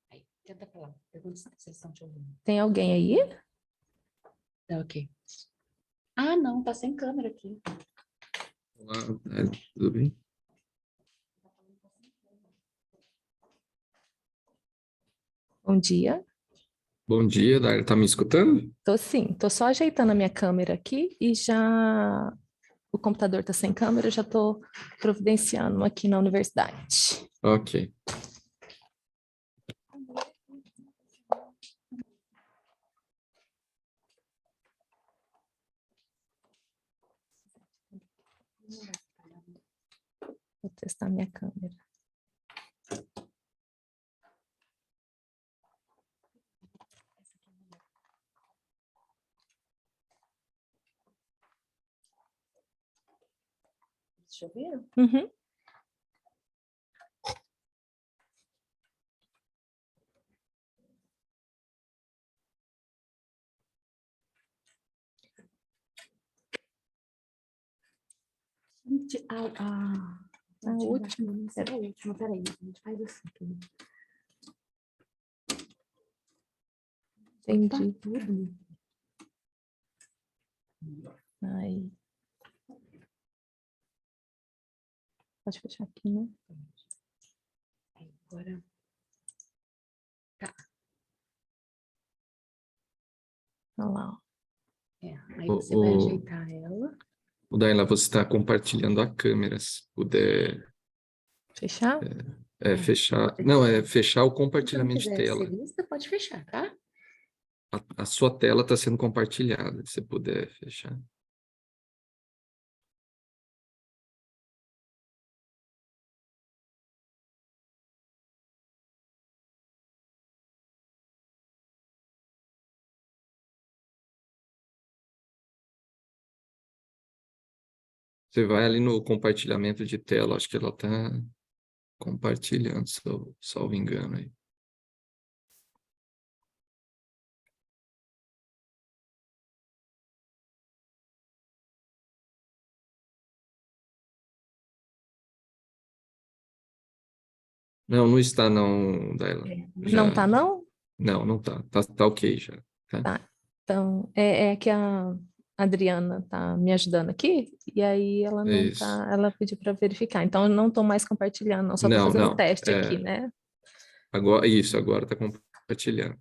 Aí, tenta falar. Pergunta se vocês estão te ouvindo. Tem alguém aí? Tá ok. Ah, não, tá sem câmera aqui. Olá, tudo bem? Bom dia. Bom dia, Daira. Tá me escutando? Tô sim, tô só ajeitando a minha câmera aqui e já o computador tá sem câmera, eu já tô providenciando aqui na universidade. Ok. Vou testar minha câmera. Deixa eu ver. Uhum. Gente, A última. Era a última, peraí. A gente faz assim. Entendi. Tá tudo. Aí. Pode fechar aqui, né? Aí, agora. Tá. Olha lá, ó. É, aí você vai ajeitar ela. O Daila, você está compartilhando a câmera, se puder Fechar? fechar. Não, é fechar o Se não compartilhamento de quiser ser tela. vista, pode fechar, tá? A sua tela está sendo compartilhada, se puder fechar. Você vai ali no compartilhamento de tela, acho que ela está compartilhando, salvo engano aí. Não, não está não, Daila. Não tá, não? Não, não tá. Tá ok já. Tá? Tá. Então, é que a Adriana tá me ajudando aqui, e aí ela É não isso. tá, ela pediu para verificar. Então, eu não tô mais compartilhando, não, só tô Não, fazendo o não. teste aqui, né? Agora tá compartilhando.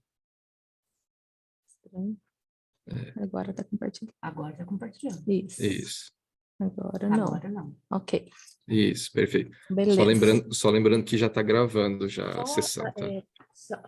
Agora tá compartilhando. Agora tá compartilhando. Isso. Isso. Agora não. Agora não. Ok. Isso, perfeito. Beleza. Só lembrando que já está gravando já a Só, sessão, tá? só-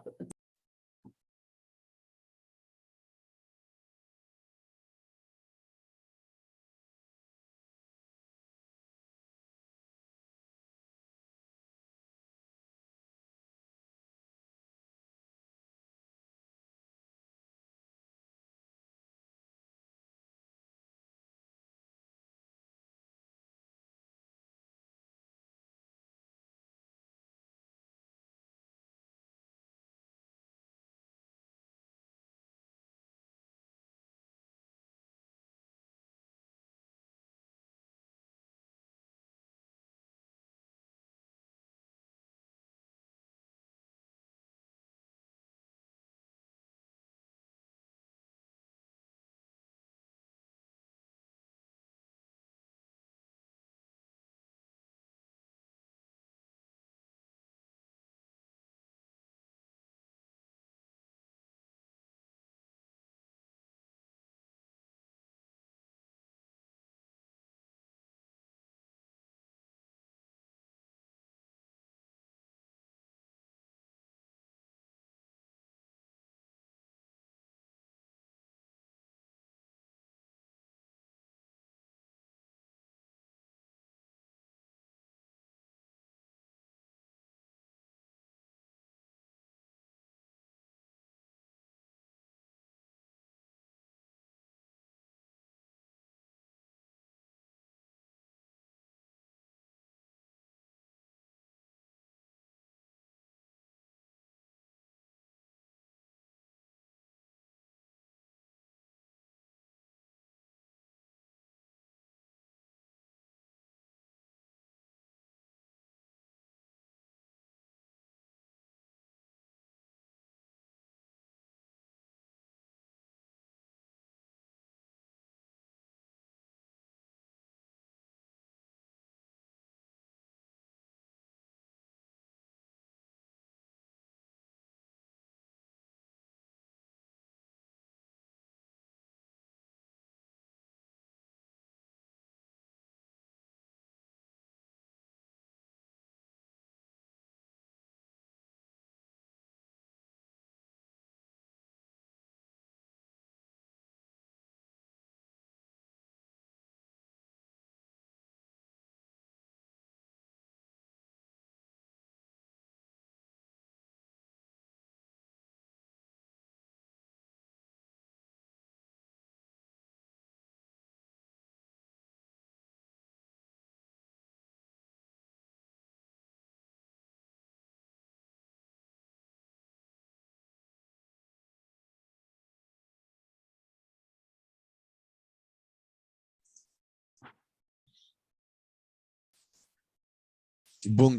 Bom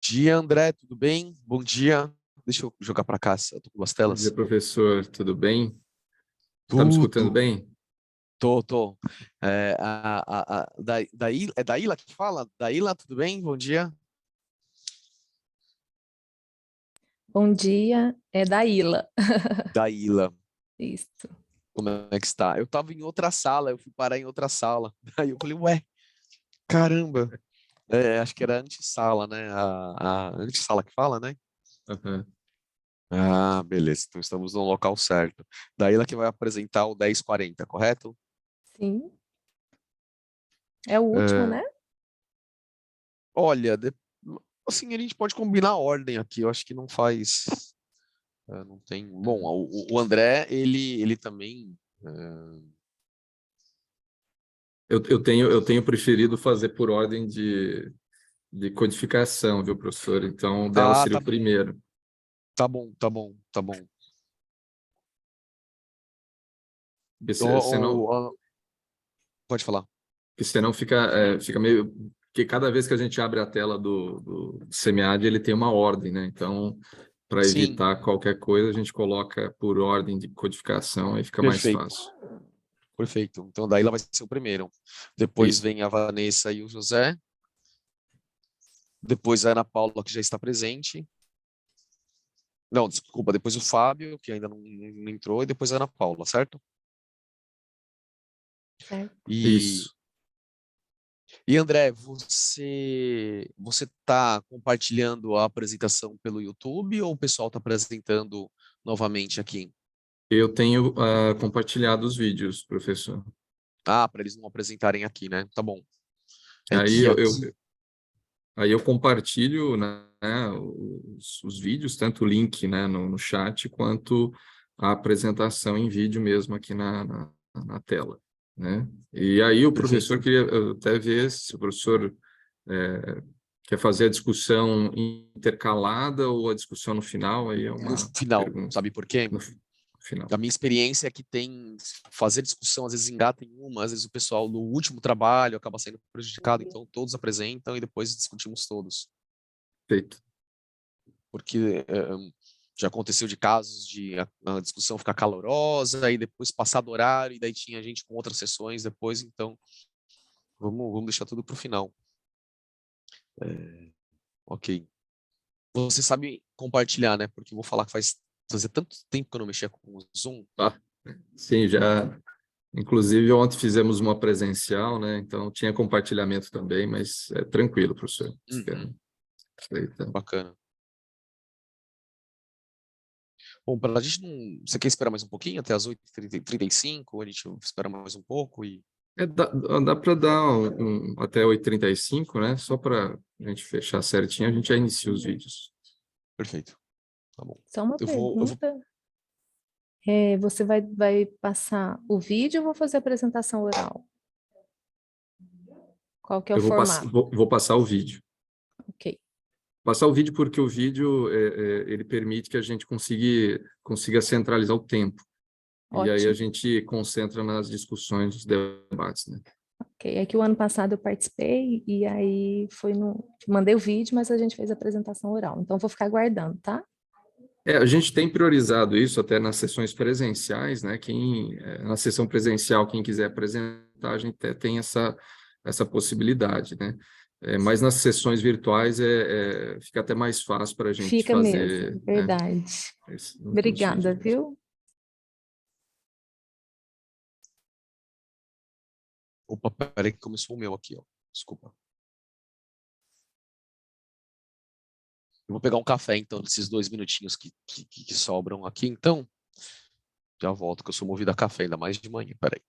dia, André, tudo bem? Bom dia. Deixa eu jogar para cá, eu tô com duas Bom dia, telas. professor. Tudo bem? Está me escutando Tudo. bem? Tô. É Daíla que fala? Daíla, tudo bem? Bom dia. Bom dia, é da Ila. Daíla, Isso. como é que está? Eu tava em outra sala, eu fui parar em outra sala. Aí eu falei, ué, caramba. Acho que era antessala, né? A antessala que fala, né? Aham. Ah, beleza. Então estamos no local certo. Daíla que vai apresentar o 10:40, correto? Sim. É o último, É, né? olha, assim, a gente pode combinar a ordem aqui. Eu acho que não faz. Não tem. Bom, o André, ele também. Eu tenho preferido fazer por ordem de codificação, viu, professor? Então, o dela Ah, seria o primeiro. tá bom. Porque Ó, senão, pode falar. porque senão fica meio... Porque cada vez que a gente abre a tela do SEMEAD, ele tem uma ordem, né? Então, para Sim, evitar qualquer coisa, a gente coloca por ordem de codificação, aí fica mais perfeito, fácil. perfeito. Então, daí ela vai ser o primeiro. Depois Isso. vem a Vanessa e o José. Depois a Ana Paula, que já está presente. Não, desculpa, depois o Fábio, que ainda não entrou, e depois a Ana Paula, certo? Certo. E, Isso. e André, você está compartilhando a apresentação pelo YouTube ou o pessoal está apresentando novamente aqui? Eu tenho compartilhado os vídeos, professor. Ah, para eles não apresentarem aqui, né? Tá bom. É Aí que eu, eu, aqui. aí eu compartilho, né, os vídeos, tanto o link, né, no chat, quanto a apresentação em vídeo mesmo aqui na tela, né? E aí o professor Perfeito. queria até ver se o professor é, quer fazer a discussão intercalada ou a discussão no final, aí é No uma final, pergunta. sabe por quê? No final. A minha experiência é que tem fazer discussão, às vezes engata em uma, às vezes o pessoal no último trabalho acaba sendo prejudicado, então todos apresentam e depois discutimos todos. Feito. Porque já aconteceu de casos de a discussão ficar calorosa e depois passar do horário, e daí tinha gente com outras sessões depois, então vamos deixar tudo para o final. Ok. Você sabe compartilhar, né? Porque eu vou falar que fazia tanto tempo que eu não mexia com o Zoom. Tá? Sim, já. Inclusive, ontem fizemos uma presencial, né? Então, tinha compartilhamento também, mas é tranquilo, professor. Uhum, Isso aí tá. bacana. Bom, para a gente não. Você quer esperar mais um pouquinho, até as 8h35? Ou a gente espera mais um pouco e. Dá para dar até 8h35, né? Só para a gente fechar certinho, a gente já inicia os vídeos. Perfeito. Tá bom. Só uma Eu vou. pergunta. Você vai passar o vídeo ou vou fazer a apresentação oral? Qual que é o Eu formato? vou passar o vídeo. Ok, Passar o vídeo porque o vídeo ele permite que a gente consiga centralizar o tempo. E aí a ótimo. gente concentra nas discussões, nos debates, né? Ok, é que o ano passado eu participei e aí mandei o vídeo, mas a gente fez a apresentação oral. Então vou ficar aguardando, tá? A gente tem priorizado isso até nas sessões presenciais, né? Na sessão presencial, quem quiser apresentar, a gente até tem essa possibilidade, né? Mas nas sessões virtuais fica até mais fácil para a gente Fica fazer, mesmo, né? verdade. Os Obrigada, vídeos mesmo. viu? Opa, peraí que começou o meu aqui, ó. Desculpa. Eu vou pegar um café, então, nesses 2 minutinhos que sobram aqui, então. Já volto, que eu sou movido a café, ainda mais de manhã. Peraí.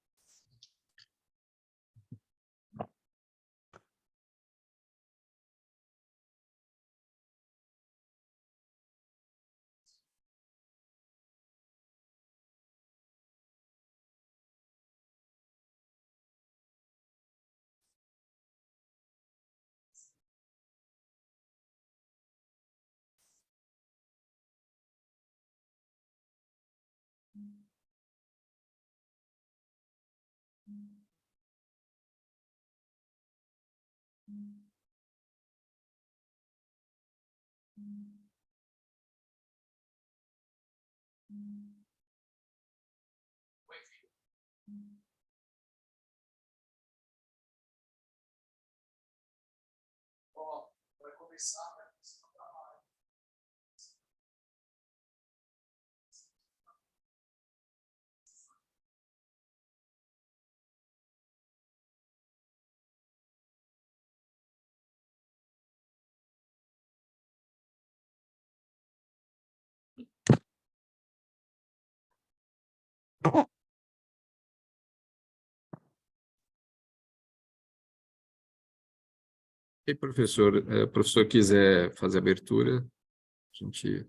E professor, o professor quiser fazer a abertura, a gente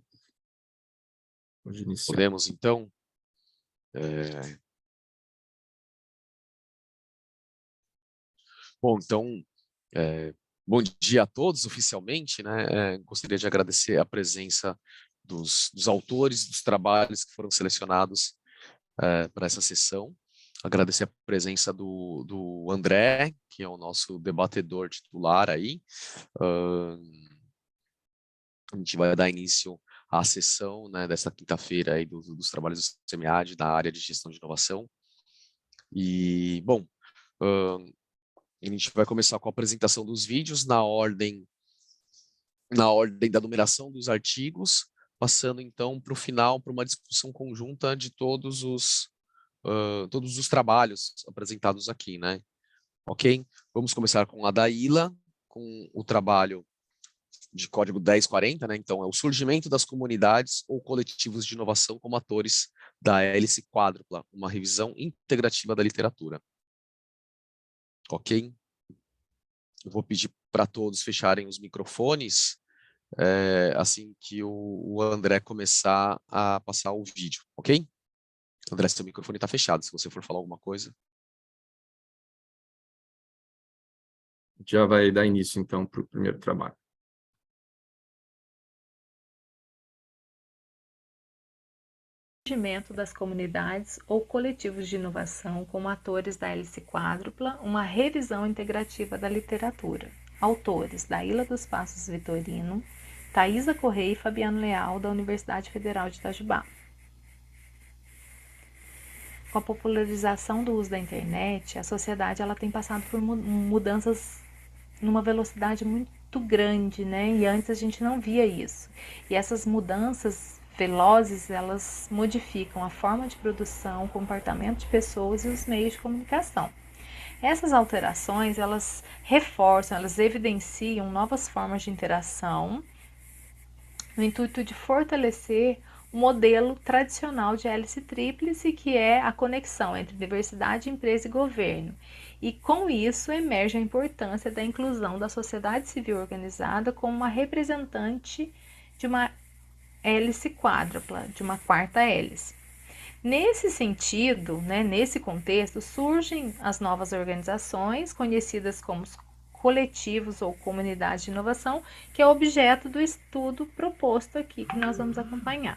pode iniciar. Podemos, então? É, Bom, então, bom dia a todos, oficialmente, né? Gostaria de agradecer a presença dos autores dos trabalhos que foram selecionados para essa sessão. Agradecer a presença do André, que é o nosso debatedor titular aí. A gente vai dar início à sessão, né, dessa quinta-feira aí dos trabalhos do SEMEAD da área de gestão de inovação. E, bom, a gente vai começar com a apresentação dos vídeos na ordem da numeração dos artigos, passando então para o final, para uma discussão conjunta de todos os trabalhos apresentados aqui, né? Ok? Vamos começar com a Daíla, com o trabalho de código 1040, né? Então, é o surgimento das comunidades ou coletivos de inovação como atores da hélice quádrupla, uma revisão integrativa da literatura. Ok? Eu vou pedir para todos fecharem os microfones assim que o André começar a passar o vídeo, ok? André, seu microfone está fechado, se você for falar alguma coisa. Já vai dar início, então, para o primeiro trabalho. Surgimento das comunidades ou coletivos de inovação como atores da hélice quádrupla, uma revisão integrativa da literatura. Autores: Daíla dos Passos Vitorino, Thaisa Correia e Fabiano Leal, da Universidade Federal de Itajubá. Com a popularização do uso da internet, a sociedade ela tem passado por mudanças numa velocidade muito grande, né? E antes a gente não via isso. E essas mudanças velozes, elas modificam a forma de produção, o comportamento de pessoas e os meios de comunicação. Essas alterações, elas reforçam, elas evidenciam novas formas de interação no intuito de fortalecer o modelo tradicional de hélice tríplice, que é a conexão entre universidade, empresa e governo. E com isso emerge a importância da inclusão da sociedade civil organizada como uma representante de uma hélice quádrupla, de uma quarta hélice. Nesse sentido, né, nesse contexto, surgem as novas organizações, conhecidas como coletivos ou comunidades de inovação, que é o objeto do estudo proposto aqui, que nós vamos acompanhar.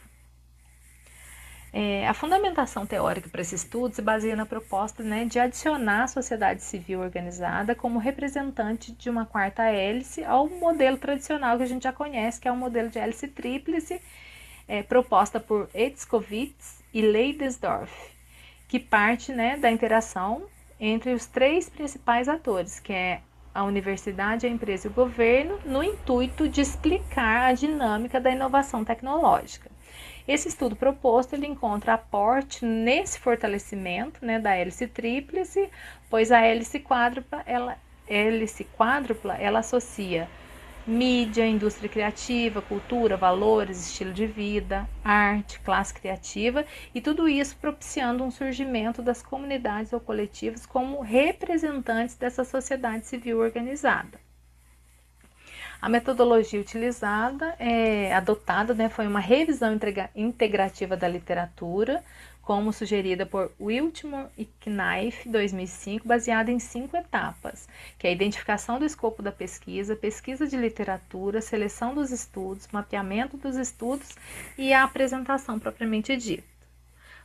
A fundamentação teórica para esse estudo se baseia na proposta, né, de adicionar a sociedade civil organizada como representante de uma quarta hélice ao modelo tradicional que a gente já conhece, que é o modelo de hélice tríplice, proposta por Etzkowitz e Leidesdorff, que parte, né, da interação entre os três principais atores, que é a universidade, a empresa e o governo, no intuito de explicar a dinâmica da inovação tecnológica. Esse estudo proposto, ele encontra aporte nesse fortalecimento, né, da hélice tríplice, pois a hélice quádrupla, ela associa mídia, indústria criativa, cultura, valores, estilo de vida, arte, classe criativa, e tudo isso propiciando um surgimento das comunidades ou coletivos como representantes dessa sociedade civil organizada. A metodologia utilizada, adotada, né, foi uma revisão integrativa da literatura, como sugerida por Wiltmore e Knife, 2005, baseada em 5 etapas, que é a identificação do escopo da pesquisa, pesquisa de literatura, seleção dos estudos, mapeamento dos estudos e a apresentação propriamente dita.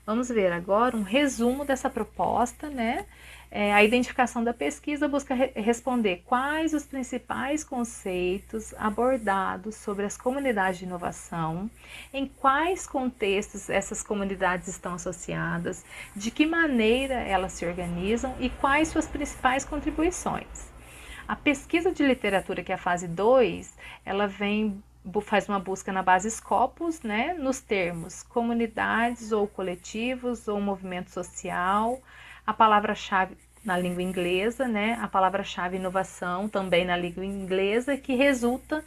Vamos ver agora um resumo dessa proposta, né? A identificação da pesquisa busca responder quais os principais conceitos abordados sobre as comunidades de inovação, em quais contextos essas comunidades estão associadas, de que maneira elas se organizam e quais suas principais contribuições. A pesquisa de literatura, que é a fase 2, ela faz uma busca na base Scopus, né, nos termos comunidades ou coletivos ou movimento social, a palavra-chave na língua inglesa, né, a palavra-chave inovação também na língua inglesa, que resulta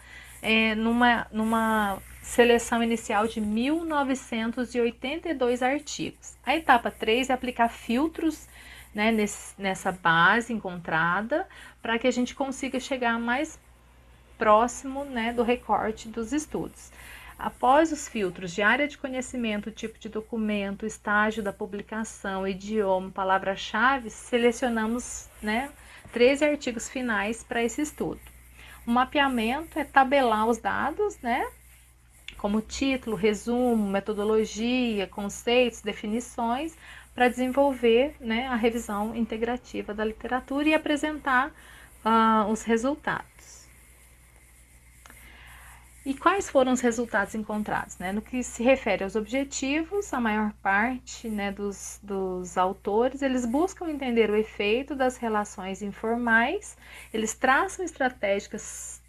numa seleção inicial de 1982 artigos. A etapa 3 é aplicar filtros, né, nessa base encontrada, para que a gente consiga chegar mais próximo, né, do recorte dos estudos. Após os filtros de área de conhecimento, tipo de documento, estágio da publicação, idioma, palavra-chave, selecionamos, né, 13 artigos finais para esse estudo. O mapeamento é tabelar os dados, né, como título, resumo, metodologia, conceitos, definições, para desenvolver, né, a revisão integrativa da literatura e apresentar os resultados. E quais foram os resultados encontrados? Né? No que se refere aos objetivos, a maior parte, né, dos autores, eles buscam entender o efeito das relações informais, eles traçam estratégias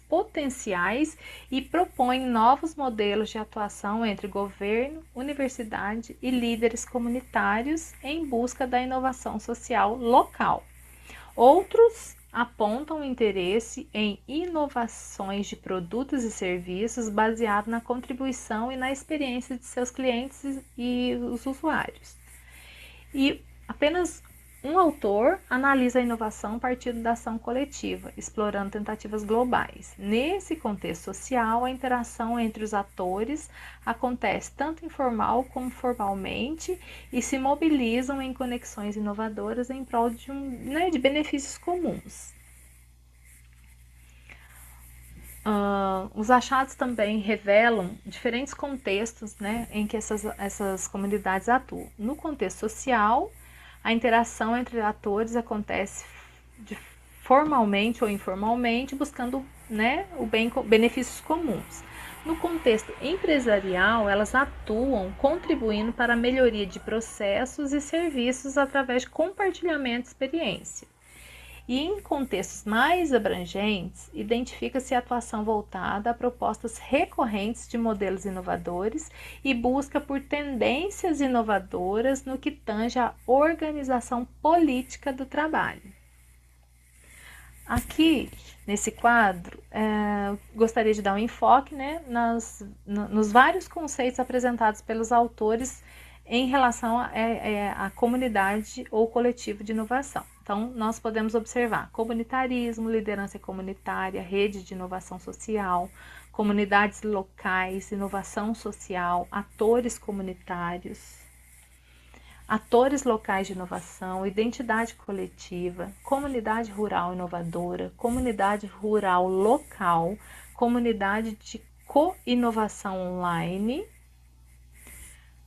potenciais e propõem novos modelos de atuação entre governo, universidade e líderes comunitários em busca da inovação social local. Outros apontam interesse em inovações de produtos e serviços baseado na contribuição e na experiência de seus clientes e os usuários. E apenas um autor analisa a inovação a partir da ação coletiva, explorando tentativas globais. Nesse contexto social, a interação entre os atores acontece tanto informal como formalmente e se mobilizam em conexões inovadoras em prol de benefícios comuns. Os achados também revelam diferentes contextos, né, em que essas comunidades atuam. No contexto social, a interação entre atores acontece formalmente ou informalmente, buscando, né, benefícios comuns. No contexto empresarial, elas atuam contribuindo para a melhoria de processos e serviços através de compartilhamento de experiência. E em contextos mais abrangentes, identifica-se a atuação voltada a propostas recorrentes de modelos inovadores e busca por tendências inovadoras no que tange à organização política do trabalho. Aqui, nesse quadro, gostaria de dar um enfoque, né, nos vários conceitos apresentados pelos autores em relação à comunidade ou coletivo de inovação. Então, nós podemos observar comunitarismo, liderança comunitária, rede de inovação social, comunidades locais, inovação social, atores comunitários, atores locais de inovação, identidade coletiva, comunidade rural inovadora, comunidade rural local, comunidade de co-inovação online,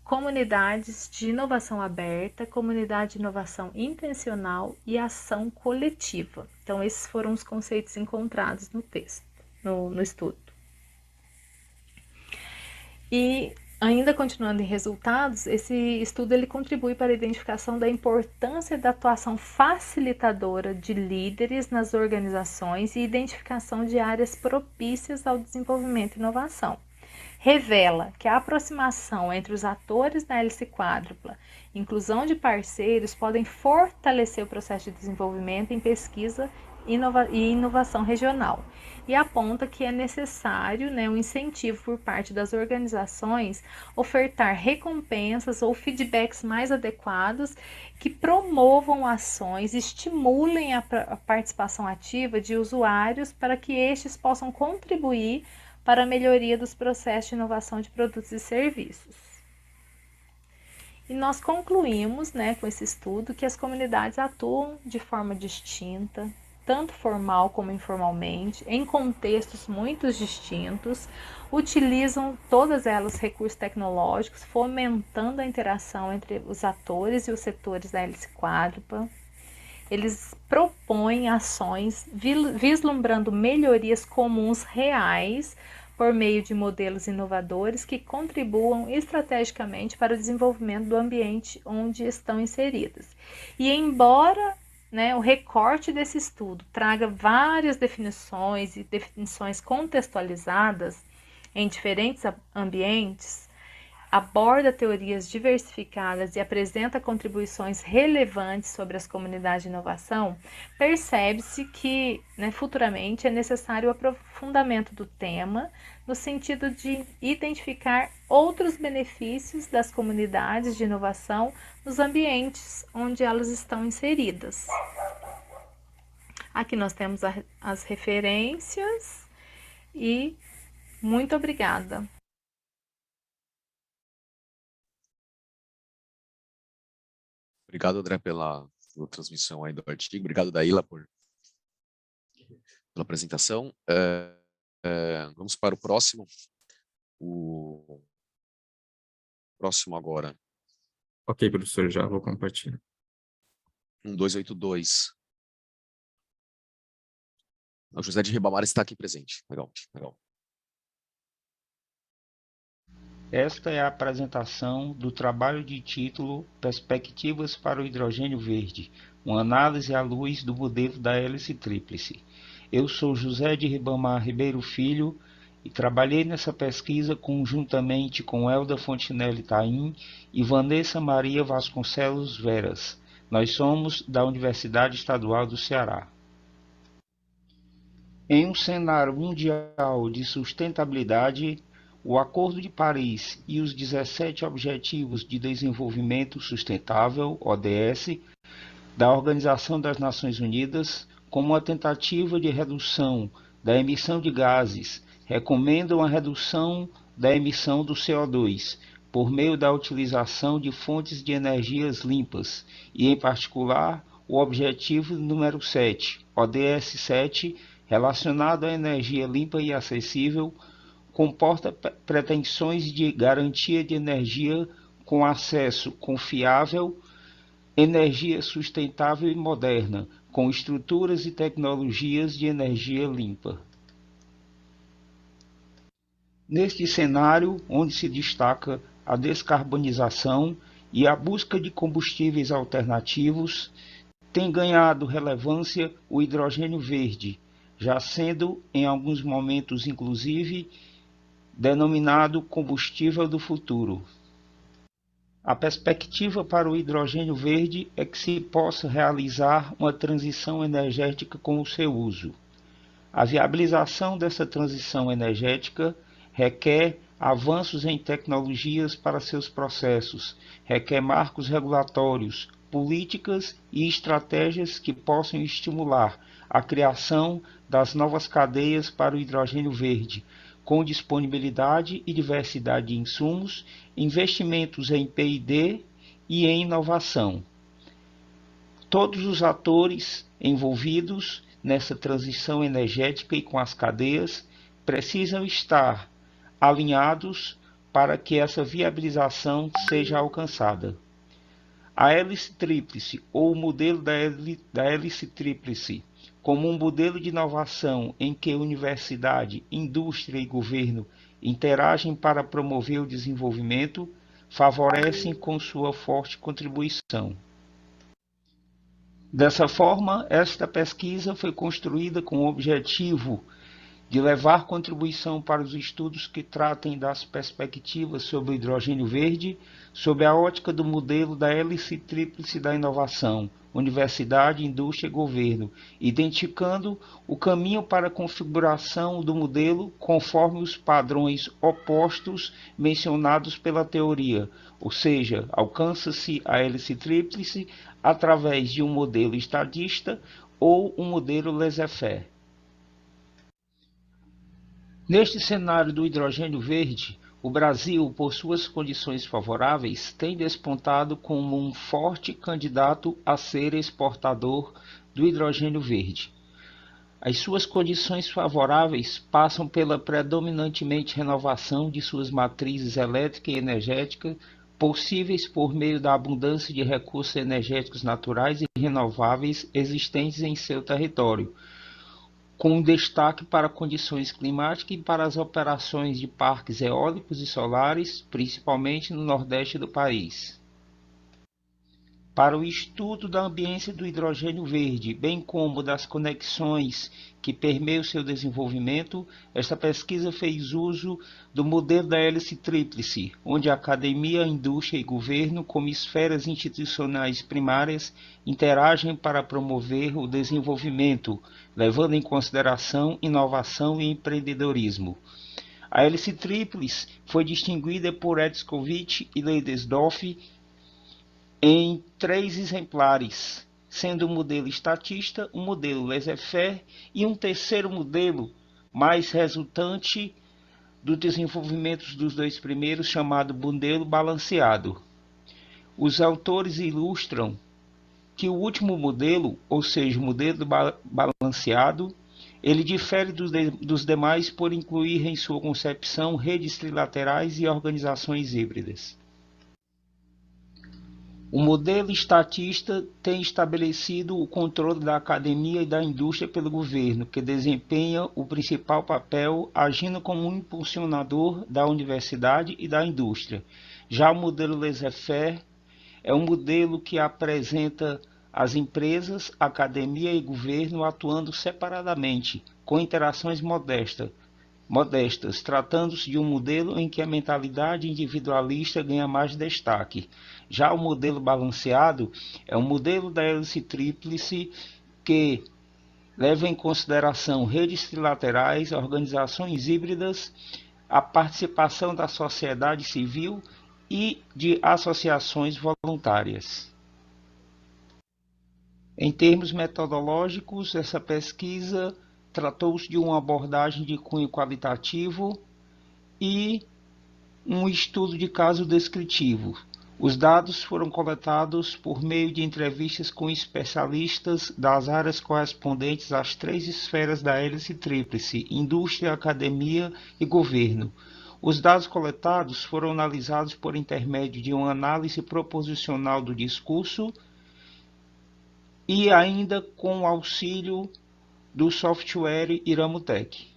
comunidades de inovação aberta, comunidade de inovação intencional e ação coletiva. Então, esses foram os conceitos encontrados no texto, no estudo. E ainda continuando em resultados, esse estudo ele contribui para a identificação da importância da atuação facilitadora de líderes nas organizações e identificação de áreas propícias ao desenvolvimento e inovação. Revela que a aproximação entre os atores da hélice quádrupla, inclusão de parceiros, podem fortalecer o processo de desenvolvimento em pesquisa e inovação regional. E aponta que é necessário, né, um incentivo por parte das organizações ofertar recompensas ou feedbacks mais adequados que promovam ações, estimulem a participação ativa de usuários para que estes possam contribuir para a melhoria dos processos de inovação de produtos e serviços. E nós concluímos, né, com esse estudo que as comunidades atuam de forma distinta, tanto formal como informalmente, em contextos muito distintos, utilizam todas elas recursos tecnológicos, fomentando a interação entre os atores e os setores da hélice quádrupla. Eles propõem ações vislumbrando melhorias comuns reais por meio de modelos inovadores que contribuam estrategicamente para o desenvolvimento do ambiente onde estão inseridas. E embora o recorte desse estudo traga várias definições e definições contextualizadas em diferentes ambientes, aborda teorias diversificadas e apresenta contribuições relevantes sobre as comunidades de inovação, percebe-se que futuramente é necessário o aprofundamento do tema no sentido de identificar outros benefícios das comunidades de inovação nos ambientes onde elas estão inseridas. Aqui nós temos as referências e muito obrigada. Obrigado, André, pela transmissão aí do artigo. Obrigado, Daíla, pela apresentação. Vamos para o próximo. O próximo agora. Ok, professor, já vou compartilhar. 1282. O José de Ribamar está aqui presente. Legal, legal. Esta é a apresentação do trabalho de título Perspectivas para o Hidrogênio Verde, uma análise à luz do modelo da hélice tríplice. Eu sou José de Ribamar Ribeiro Filho e trabalhei nessa pesquisa conjuntamente com Elda Fontinelli Taim e Vanessa Maria Vasconcelos Veras. Nós somos da Universidade Estadual do Ceará. Em um cenário mundial de sustentabilidade, o Acordo de Paris e os 17 Objetivos de Desenvolvimento Sustentável, ODS, da Organização das Nações Unidas, como uma tentativa de redução da emissão de gases, recomendam a redução da emissão do CO2 por meio da utilização de fontes de energias limpas e, em particular, o objetivo número 7, ODS 7, relacionado à energia limpa e acessível, comporta pretensões de garantia de energia com acesso confiável, energia sustentável e moderna, com estruturas e tecnologias de energia limpa. Neste cenário, onde se destaca a descarbonização e a busca de combustíveis alternativos, tem ganhado relevância o hidrogênio verde, já sendo, em alguns momentos inclusive, denominado combustível do futuro. A perspectiva para o hidrogênio verde é que se possa realizar uma transição energética com o seu uso. A viabilização dessa transição energética requer avanços em tecnologias para seus processos, requer marcos regulatórios, políticas e estratégias que possam estimular a criação das novas cadeias para o hidrogênio verde, com disponibilidade e diversidade de insumos, investimentos em P&D e em inovação. Todos os atores envolvidos nessa transição energética e com as cadeias precisam estar alinhados para que essa viabilização seja alcançada. A hélice tríplice, ou o modelo da hélice tríplice, como um modelo de inovação em que universidade, indústria e governo interagem para promover o desenvolvimento, favorecem com sua forte contribuição. Dessa forma, esta pesquisa foi construída com o objetivo de levar contribuição para os estudos que tratem das perspectivas sobre o hidrogênio verde, sob a ótica do modelo da hélice tríplice da inovação, universidade, indústria e governo, identificando o caminho para a configuração do modelo conforme os padrões opostos mencionados pela teoria, ou seja, alcança-se a hélice tríplice através de um modelo estadista ou um modelo laissez-faire. Neste cenário do hidrogênio verde, o Brasil, por suas condições favoráveis, tem despontado como um forte candidato a ser exportador do hidrogênio verde. As suas condições favoráveis passam pela predominantemente renovação de suas matrizes elétrica e energética, possíveis por meio da abundância de recursos energéticos naturais e renováveis existentes em seu território, com destaque para condições climáticas e para as operações de parques eólicos e solares, principalmente no nordeste do país. Para o estudo da ambiência do hidrogênio verde, bem como das conexões que permeiam seu desenvolvimento, esta pesquisa fez uso do modelo da hélice tríplice, onde a academia, a indústria e governo, como esferas institucionais primárias, interagem para promover o desenvolvimento, levando em consideração inovação e empreendedorismo. A hélice tríplice foi distinguida por Edskovich e Leidesdorff em 3 exemplares, sendo o modelo estatista, um modelo laissez-faire e um terceiro modelo, mais resultante do desenvolvimento dos 2 primeiros, chamado modelo balanceado. Os autores ilustram que o último modelo, ou seja, o modelo balanceado, ele difere dos demais por incluir em sua concepção redes trilaterais e organizações híbridas. O modelo estatista tem estabelecido o controle da academia e da indústria pelo governo, que desempenha o principal papel agindo como um impulsionador da universidade e da indústria. Já o modelo laissez-faire é um modelo que apresenta as empresas, academia e governo atuando separadamente, com interações modestas, tratando-se de um modelo em que a mentalidade individualista ganha mais destaque. Já o modelo balanceado é um modelo da hélice tríplice que leva em consideração redes trilaterais, organizações híbridas, a participação da sociedade civil e de associações voluntárias. Em termos metodológicos, essa pesquisa tratou-se de uma abordagem de cunho qualitativo e um estudo de caso descritivo. Os dados foram coletados por meio de entrevistas com especialistas das áreas correspondentes às 3 esferas da hélice tríplice: indústria, academia e governo. Os dados coletados foram analisados por intermédio de uma análise proposicional do discurso e ainda com o auxílio do software Iramutec.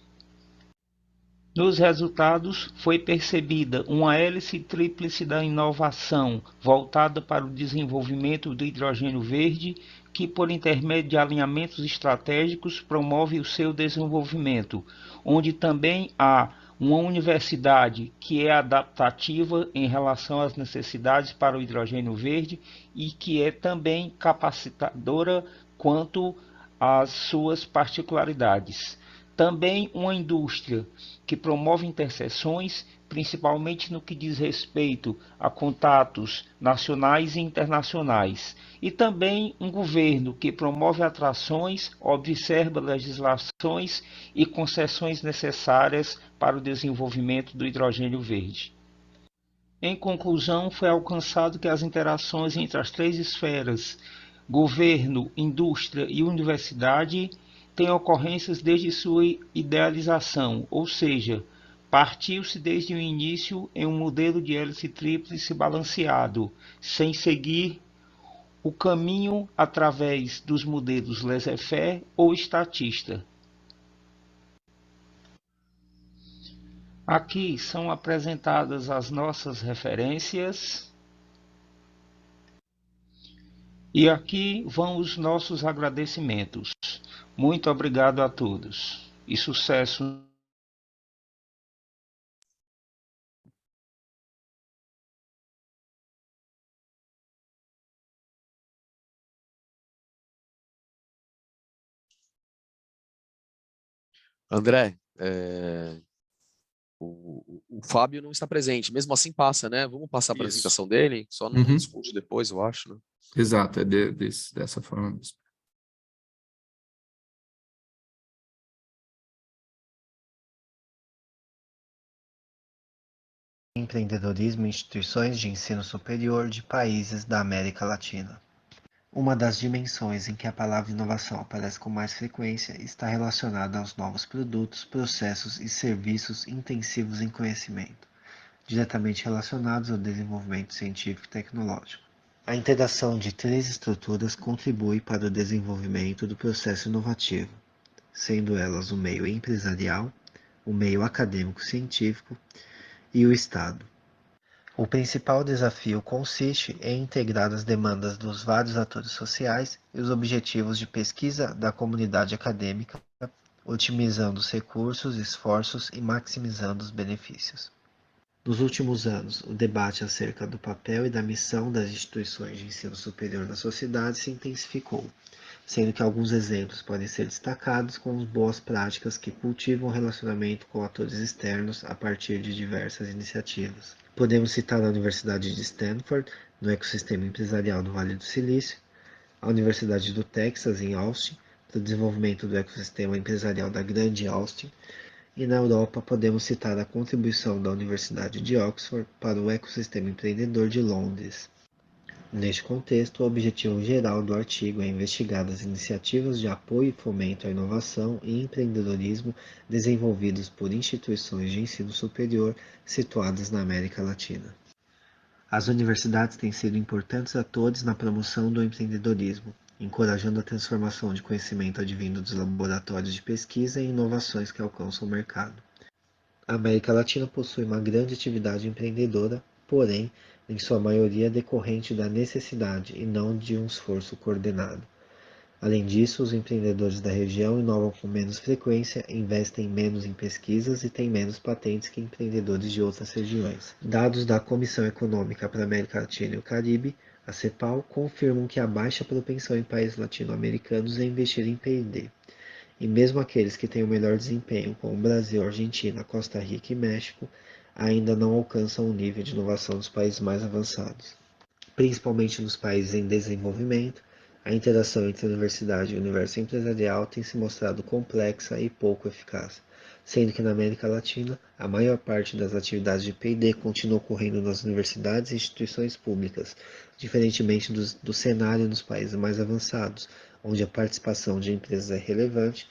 Nos resultados, foi percebida uma hélice tríplice da inovação voltada para o desenvolvimento do hidrogênio verde, que, por intermédio de alinhamentos estratégicos, promove o seu desenvolvimento, onde também há uma universidade que é adaptativa em relação às necessidades para o hidrogênio verde e que é também capacitadora quanto às suas particularidades. Também uma indústria que promove interseções, principalmente no que diz respeito a contatos nacionais e internacionais. E também um governo que promove atrações, observa legislações e concessões necessárias para o desenvolvimento do hidrogênio verde. Em conclusão, foi alcançado que as interações entre as 3 esferas, governo, indústria e universidade, tem ocorrências desde sua idealização, ou seja, partiu-se desde o início em um modelo de hélice tríplice balanceado, sem seguir o caminho através dos modelos laissez-faire ou estatista. Aqui são apresentadas as nossas referências e aqui vão os nossos agradecimentos. Muito obrigado a todos e sucesso. André, o Fábio não está presente, mesmo assim passa, né? Vamos passar a Isso. apresentação dele, só não Uhum. discute depois, eu acho, né? Exato, é dessa forma mesmo. Empreendedorismo em instituições de ensino superior de países da América Latina. Uma das dimensões em que a palavra inovação aparece com mais frequência está relacionada aos novos produtos, processos e serviços intensivos em conhecimento, diretamente relacionados ao desenvolvimento científico e tecnológico. A interação de três estruturas contribui para o desenvolvimento do processo inovativo, sendo elas o meio empresarial, o meio acadêmico-científico e o Estado. O principal desafio consiste em integrar as demandas dos vários atores sociais e os objetivos de pesquisa da comunidade acadêmica, otimizando os recursos, esforços e maximizando os benefícios. Nos últimos anos, o debate acerca do papel e da missão das instituições de ensino superior na sociedade se intensificou, sendo que alguns exemplos podem ser destacados como boas práticas que cultivam o relacionamento com atores externos a partir de diversas iniciativas. Podemos citar a Universidade de Stanford, no ecossistema empresarial do Vale do Silício, a Universidade do Texas, em Austin, para o desenvolvimento do ecossistema empresarial da Grande Austin, e na Europa podemos citar a contribuição da Universidade de Oxford para o ecossistema empreendedor de Londres. Neste contexto, o objetivo geral do artigo é investigar as iniciativas de apoio e fomento à inovação e empreendedorismo desenvolvidos por instituições de ensino superior situadas na América Latina. As universidades têm sido importantes atores na promoção do empreendedorismo, encorajando a transformação de conhecimento advindo dos laboratórios de pesquisa e inovações que alcançam o mercado. A América Latina possui uma grande atividade empreendedora, porém, em sua maioria decorrente da necessidade e não de um esforço coordenado. Além disso, os empreendedores da região inovam com menos frequência, investem menos em pesquisas e têm menos patentes que empreendedores de outras regiões. Dados da Comissão Econômica para a América Latina e o Caribe, a CEPAL, confirmam que há baixa propensão em países latino-americanos em investir em P&D. E mesmo aqueles que têm o melhor desempenho, como Brasil, Argentina, Costa Rica e México, ainda não alcançam o nível de inovação dos países mais avançados. Principalmente nos países em desenvolvimento, a interação entre a universidade e o universo empresarial tem se mostrado complexa e pouco eficaz, sendo que na América Latina, a maior parte das atividades de P&D continua ocorrendo nas universidades e instituições públicas, diferentemente do cenário nos países mais avançados, onde a participação de empresas é relevante.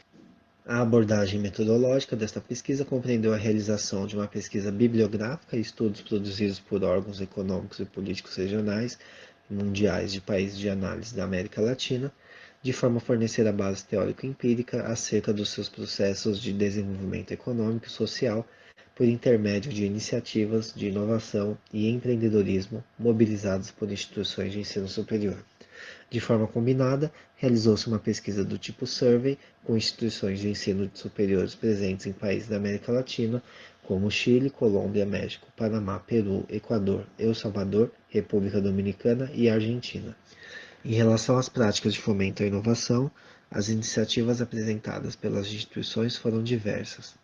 A abordagem metodológica desta pesquisa compreendeu a realização de uma pesquisa bibliográfica e estudos produzidos por órgãos econômicos e políticos regionais e mundiais de países de análise da América Latina, de forma a fornecer a base teórico-empírica acerca dos seus processos de desenvolvimento econômico e social por intermédio de iniciativas de inovação e empreendedorismo mobilizadas por instituições de ensino superior. De forma combinada, realizou-se uma pesquisa do tipo survey com instituições de ensino superiores presentes em países da América Latina, como Chile, Colômbia, México, Panamá, Peru, Equador, El Salvador, República Dominicana e Argentina. Em relação às práticas de fomento à inovação, as iniciativas apresentadas pelas instituições foram diversas,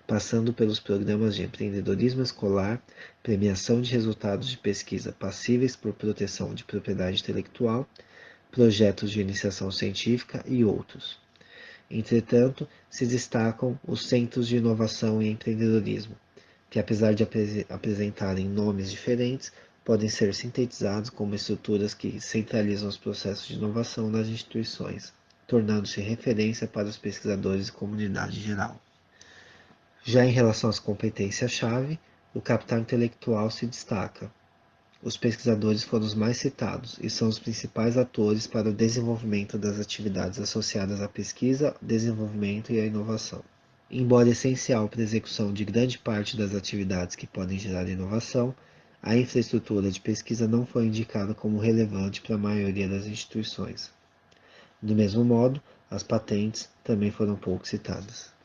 passando pelos programas de empreendedorismo escolar, premiação de resultados de pesquisa passíveis por proteção de propriedade intelectual, projetos de iniciação científica e outros. Entretanto, se destacam os Centros de Inovação e Empreendedorismo, que apesar de apresentarem nomes diferentes, podem ser sintetizados como estruturas que centralizam os processos de inovação nas instituições, tornando-se referência para os pesquisadores e comunidade geral. Já em relação às competências-chave, o capital intelectual se destaca. Os pesquisadores foram os mais citados e são os principais atores para o desenvolvimento das atividades associadas à pesquisa, desenvolvimento e à inovação. Embora essencial para a execução de grande parte das atividades que podem gerar inovação, a infraestrutura de pesquisa não foi indicada como relevante para a maioria das instituições. Do mesmo modo, as patentes também foram pouco citadas.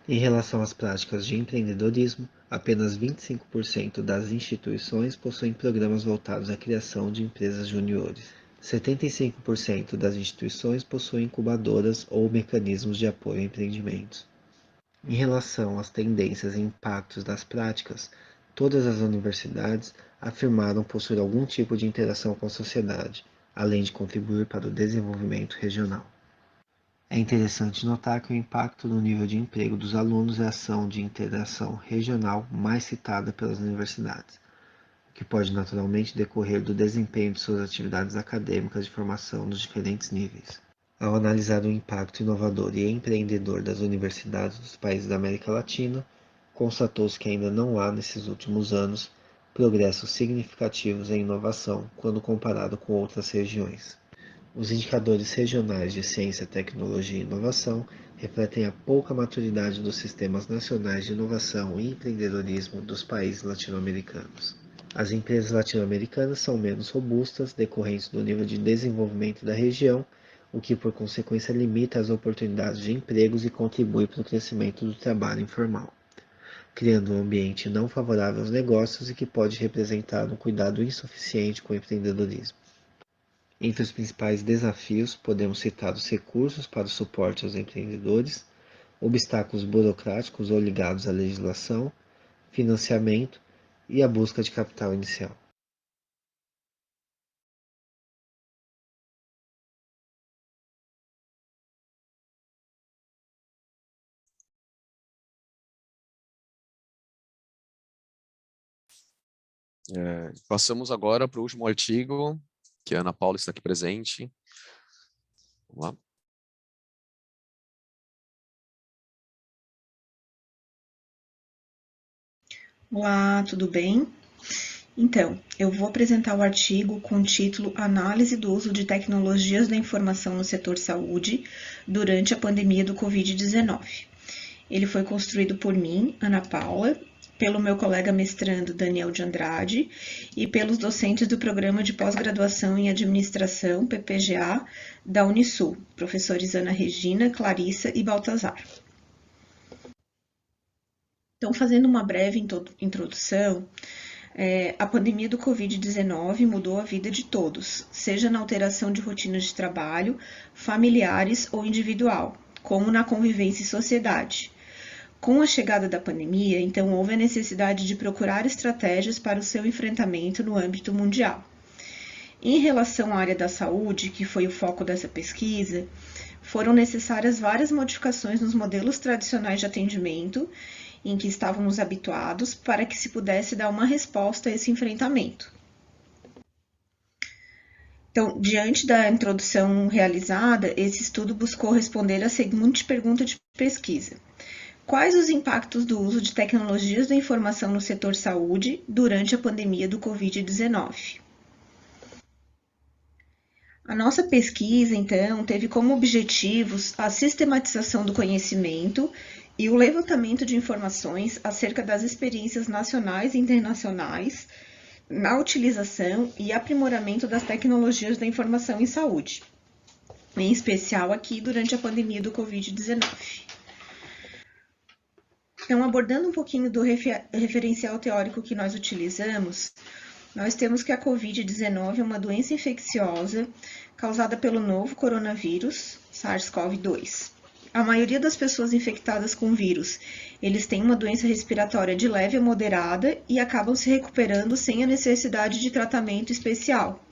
Em relação às práticas de empreendedorismo, apenas 25% das instituições possuem programas voltados à criação de empresas juniores. 75% das instituições possuem incubadoras ou mecanismos de apoio a empreendimentos. Em relação às tendências e impactos das práticas, todas as universidades afirmaram possuir algum tipo de interação com a sociedade, além de contribuir para o desenvolvimento regional. É interessante notar que o impacto no nível de emprego dos alunos é a ação de interação regional mais citada pelas universidades, o que pode naturalmente decorrer do desempenho de suas atividades acadêmicas de formação nos diferentes níveis. Ao analisar o impacto inovador e empreendedor das universidades dos países da América Latina, constatou-se que ainda não há, nesses últimos anos, progressos significativos em inovação quando comparado com outras regiões. Os indicadores regionais de ciência, tecnologia e inovação refletem a pouca maturidade dos sistemas nacionais de inovação e empreendedorismo dos países latino-americanos. As empresas latino-americanas são menos robustas, decorrentes do nível de desenvolvimento da região, o que por consequência limita as oportunidades de empregos e contribui para o crescimento do trabalho informal, criando um ambiente não favorável aos negócios e que pode representar um cuidado insuficiente com o empreendedorismo. Entre os principais desafios, podemos citar os recursos para o suporte aos empreendedores, obstáculos burocráticos ou ligados à legislação, financiamento e a busca de capital inicial. Passamos agora para o último artigo, que a Ana Paula está aqui presente. Vamos lá. Olá, tudo bem? Então, eu vou apresentar o artigo com o título Análise do uso de tecnologias da informação no setor saúde durante a pandemia do Covid-19. Ele foi construído por mim, Ana Paula, pelo meu colega mestrando Daniel de Andrade e pelos docentes do Programa de Pós-Graduação em Administração, PPGA, da Unisul, professores Ana Regina, Clarissa e Baltazar. Então, fazendo uma breve introdução, a pandemia do Covid-19 mudou a vida de todos, seja na alteração de rotinas de trabalho, familiares ou individual, como na convivência em sociedade. Com a chegada da pandemia, então, houve a necessidade de procurar estratégias para o seu enfrentamento no âmbito mundial. Em relação à área da saúde, que foi o foco dessa pesquisa, foram necessárias várias modificações nos modelos tradicionais de atendimento em que estávamos habituados para que se pudesse dar uma resposta a esse enfrentamento. Então, diante da introdução realizada, esse estudo buscou responder a seguinte pergunta de pesquisa: quais os impactos do uso de tecnologias da informação no setor saúde durante a pandemia do Covid-19? A nossa pesquisa, então, teve como objetivos a sistematização do conhecimento e o levantamento de informações acerca das experiências nacionais e internacionais na utilização e aprimoramento das tecnologias da informação em saúde, em especial aqui durante a pandemia do Covid-19. Então, abordando um pouquinho do referencial teórico que nós utilizamos, nós temos que a Covid-19 é uma doença infecciosa causada pelo novo coronavírus, SARS-CoV-2. A maioria das pessoas infectadas com o vírus, eles têm uma doença respiratória de leve a moderada e acabam se recuperando sem a necessidade de tratamento especial.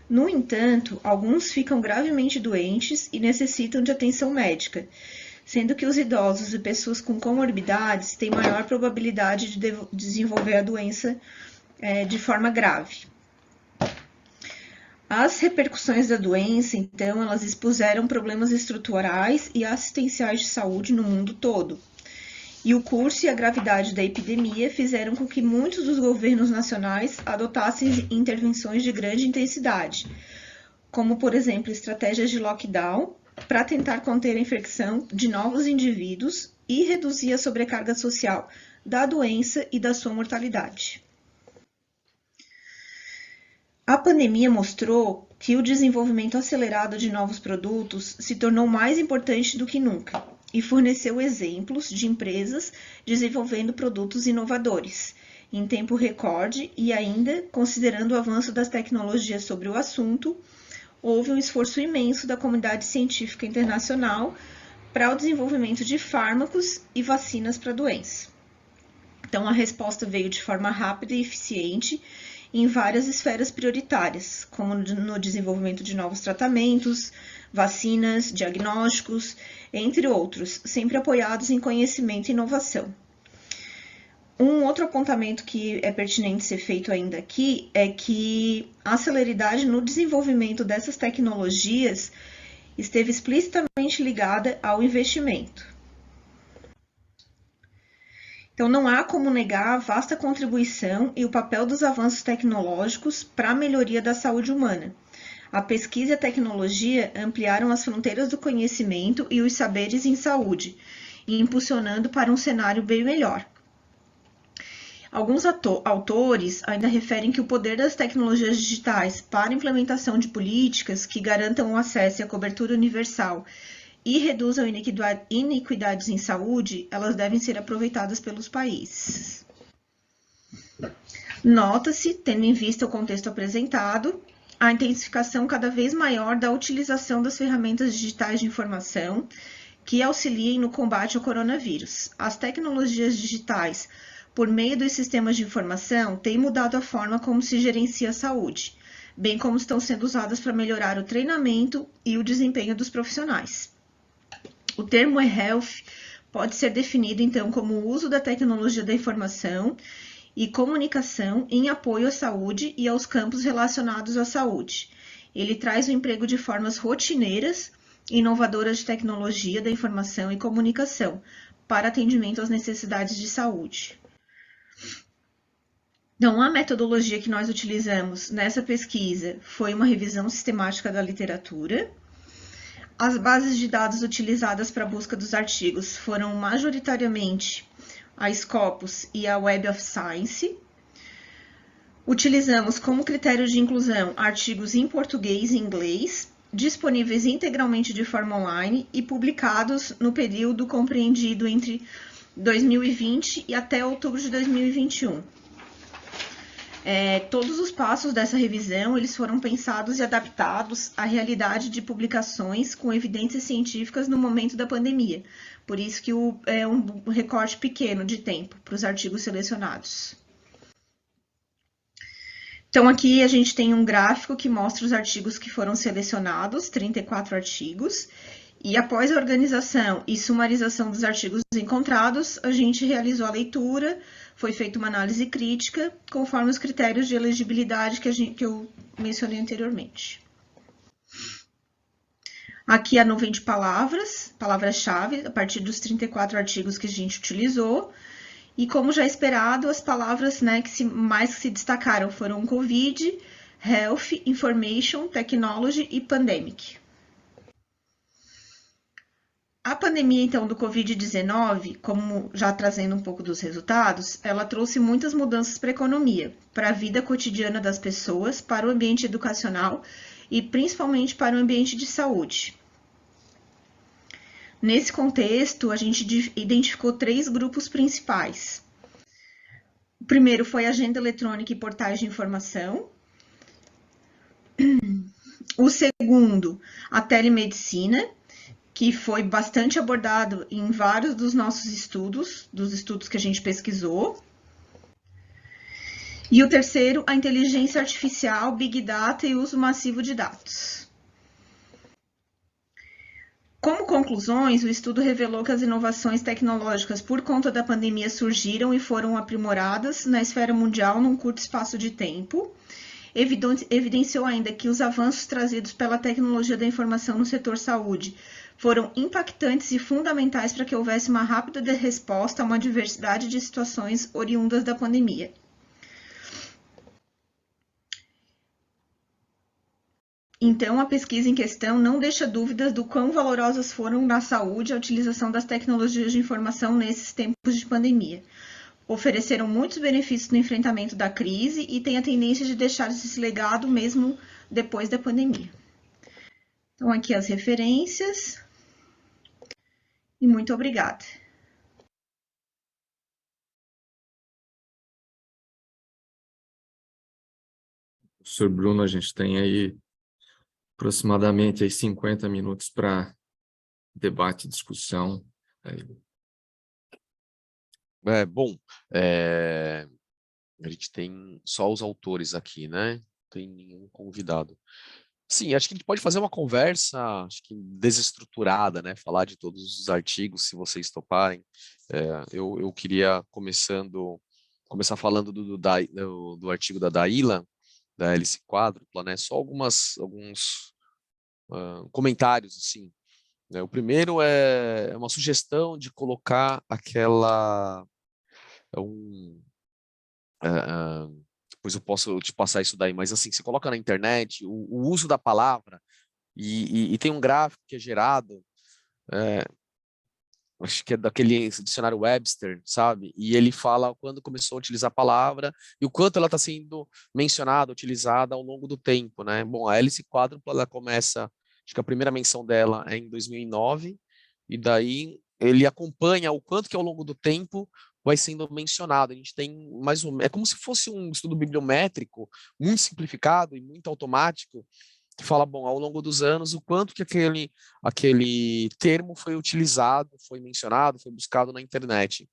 No entanto, alguns ficam gravemente doentes e necessitam de atenção médica, sendo que os idosos e pessoas com comorbidades têm maior probabilidade de desenvolver a doença de forma grave. As repercussões da doença, então, elas expuseram problemas estruturais e assistenciais de saúde no mundo todo. E o curso e a gravidade da epidemia fizeram com que muitos dos governos nacionais adotassem intervenções de grande intensidade, como, por exemplo, estratégias de lockdown para tentar conter a infecção de novos indivíduos e reduzir a sobrecarga social da doença e da sua mortalidade. A pandemia mostrou que o desenvolvimento acelerado de novos produtos se tornou mais importante do que nunca e forneceu exemplos de empresas desenvolvendo produtos inovadores em tempo recorde e ainda, considerando o avanço das tecnologias sobre o assunto, houve um esforço imenso da comunidade científica internacional para o desenvolvimento de fármacos e vacinas para a doença. Então, a resposta veio de forma rápida e eficiente em várias esferas prioritárias, como no desenvolvimento de novos tratamentos, vacinas, diagnósticos, entre outros, sempre apoiados em conhecimento e inovação. Um outro apontamento que é pertinente ser feito ainda aqui é que a celeridade no desenvolvimento dessas tecnologias esteve explicitamente ligada ao investimento. Então, não há como negar a vasta contribuição e o papel dos avanços tecnológicos para a melhoria da saúde humana. A pesquisa e a tecnologia ampliaram as fronteiras do conhecimento e os saberes em saúde, impulsionando para um cenário bem melhor. Alguns autores ainda referem que o poder das tecnologias digitais para a implementação de políticas que garantam o acesso e a cobertura universal e reduzam iniquidades em saúde, elas devem ser aproveitadas pelos países. Nota-se, tendo em vista o contexto apresentado, a intensificação cada vez maior da utilização das ferramentas digitais de informação que auxiliem no combate ao coronavírus. As tecnologias digitais, por meio dos sistemas de informação, têm mudado a forma como se gerencia a saúde, bem como estão sendo usadas para melhorar o treinamento e o desempenho dos profissionais. O termo e-health pode ser definido, então, como o uso da tecnologia da informação e comunicação em apoio à saúde e aos campos relacionados à saúde. Ele traz o emprego de formas rotineiras e inovadoras de tecnologia da informação e comunicação para atendimento às necessidades de saúde. Então, a metodologia que nós utilizamos nessa pesquisa foi uma revisão sistemática da literatura. As bases de dados utilizadas para a busca dos artigos foram majoritariamente a Scopus e a Web of Science. Utilizamos como critério de inclusão artigos em português e inglês, disponíveis integralmente de forma online e publicados no período compreendido entre 2020 e até outubro de 2021. Todos os passos dessa revisão eles foram pensados e adaptados à realidade de publicações com evidências científicas no momento da pandemia. Por isso que é um recorte pequeno de tempo para os artigos selecionados. Então, aqui a gente tem um gráfico que mostra os artigos que foram selecionados, 34 artigos, e após a organização e sumarização dos artigos encontrados, a gente realizou a leitura, foi feita uma análise crítica, conforme os critérios de elegibilidade que eu mencionei anteriormente. Aqui a nuvem de palavras-chave, a partir dos 34 artigos que a gente utilizou. E como já esperado, as palavras que mais se destacaram foram Covid, Health, Information, Technology e Pandemic. A pandemia, então, do Covid-19, como já trazendo um pouco dos resultados, ela trouxe muitas mudanças para a economia, para a vida cotidiana das pessoas, para o ambiente educacional e principalmente para o ambiente de saúde. Nesse contexto, a gente identificou 3 grupos principais. O primeiro foi a agenda eletrônica e portais de informação. O segundo, a telemedicina, que foi bastante abordado em vários dos nossos estudos, dos estudos que a gente pesquisou. E o terceiro, a inteligência artificial, Big Data e uso massivo de dados. Como conclusões, o estudo revelou que as inovações tecnológicas por conta da pandemia surgiram e foram aprimoradas na esfera mundial num curto espaço de tempo. Evidenciou ainda que os avanços trazidos pela tecnologia da informação no setor saúde foram impactantes e fundamentais para que houvesse uma rápida resposta a uma diversidade de situações oriundas da pandemia. Então, a pesquisa em questão não deixa dúvidas do quão valorosas foram na saúde a utilização das tecnologias de informação nesses tempos de pandemia. Ofereceram muitos benefícios no enfrentamento da crise e têm a tendência de deixar esse legado mesmo depois da pandemia. Então, aqui as referências. E muito obrigada. Professor Bruno, a gente tem aí aproximadamente aí 50 minutos para debate e discussão. Bom, a gente tem só os autores aqui, né? Não tem nenhum convidado. Sim, acho que a gente pode fazer uma conversa, acho que desestruturada, né? Falar de todos os artigos, se vocês toparem. Eu queria, começando começar falando do artigo da Daila, da hélice quádrupla, né? Só alguns comentários, assim. Né? O primeiro é uma sugestão de colocar depois eu posso te passar isso daí, mas assim, você coloca na internet o uso da palavra e tem um gráfico que é gerado, acho que é daquele dicionário Webster, sabe? E ele fala quando começou a utilizar a palavra e o quanto ela está sendo mencionada, utilizada ao longo do tempo, né? Bom, a hélice quádrupla, ela começa, acho que a primeira menção dela é em 2009, e daí ele acompanha o quanto que ao longo do tempo vai sendo mencionado. A gente tem mais é como se fosse um estudo bibliométrico muito simplificado e muito automático, que fala, bom, ao longo dos anos, o quanto que aquele termo foi utilizado, foi mencionado, foi buscado na internet.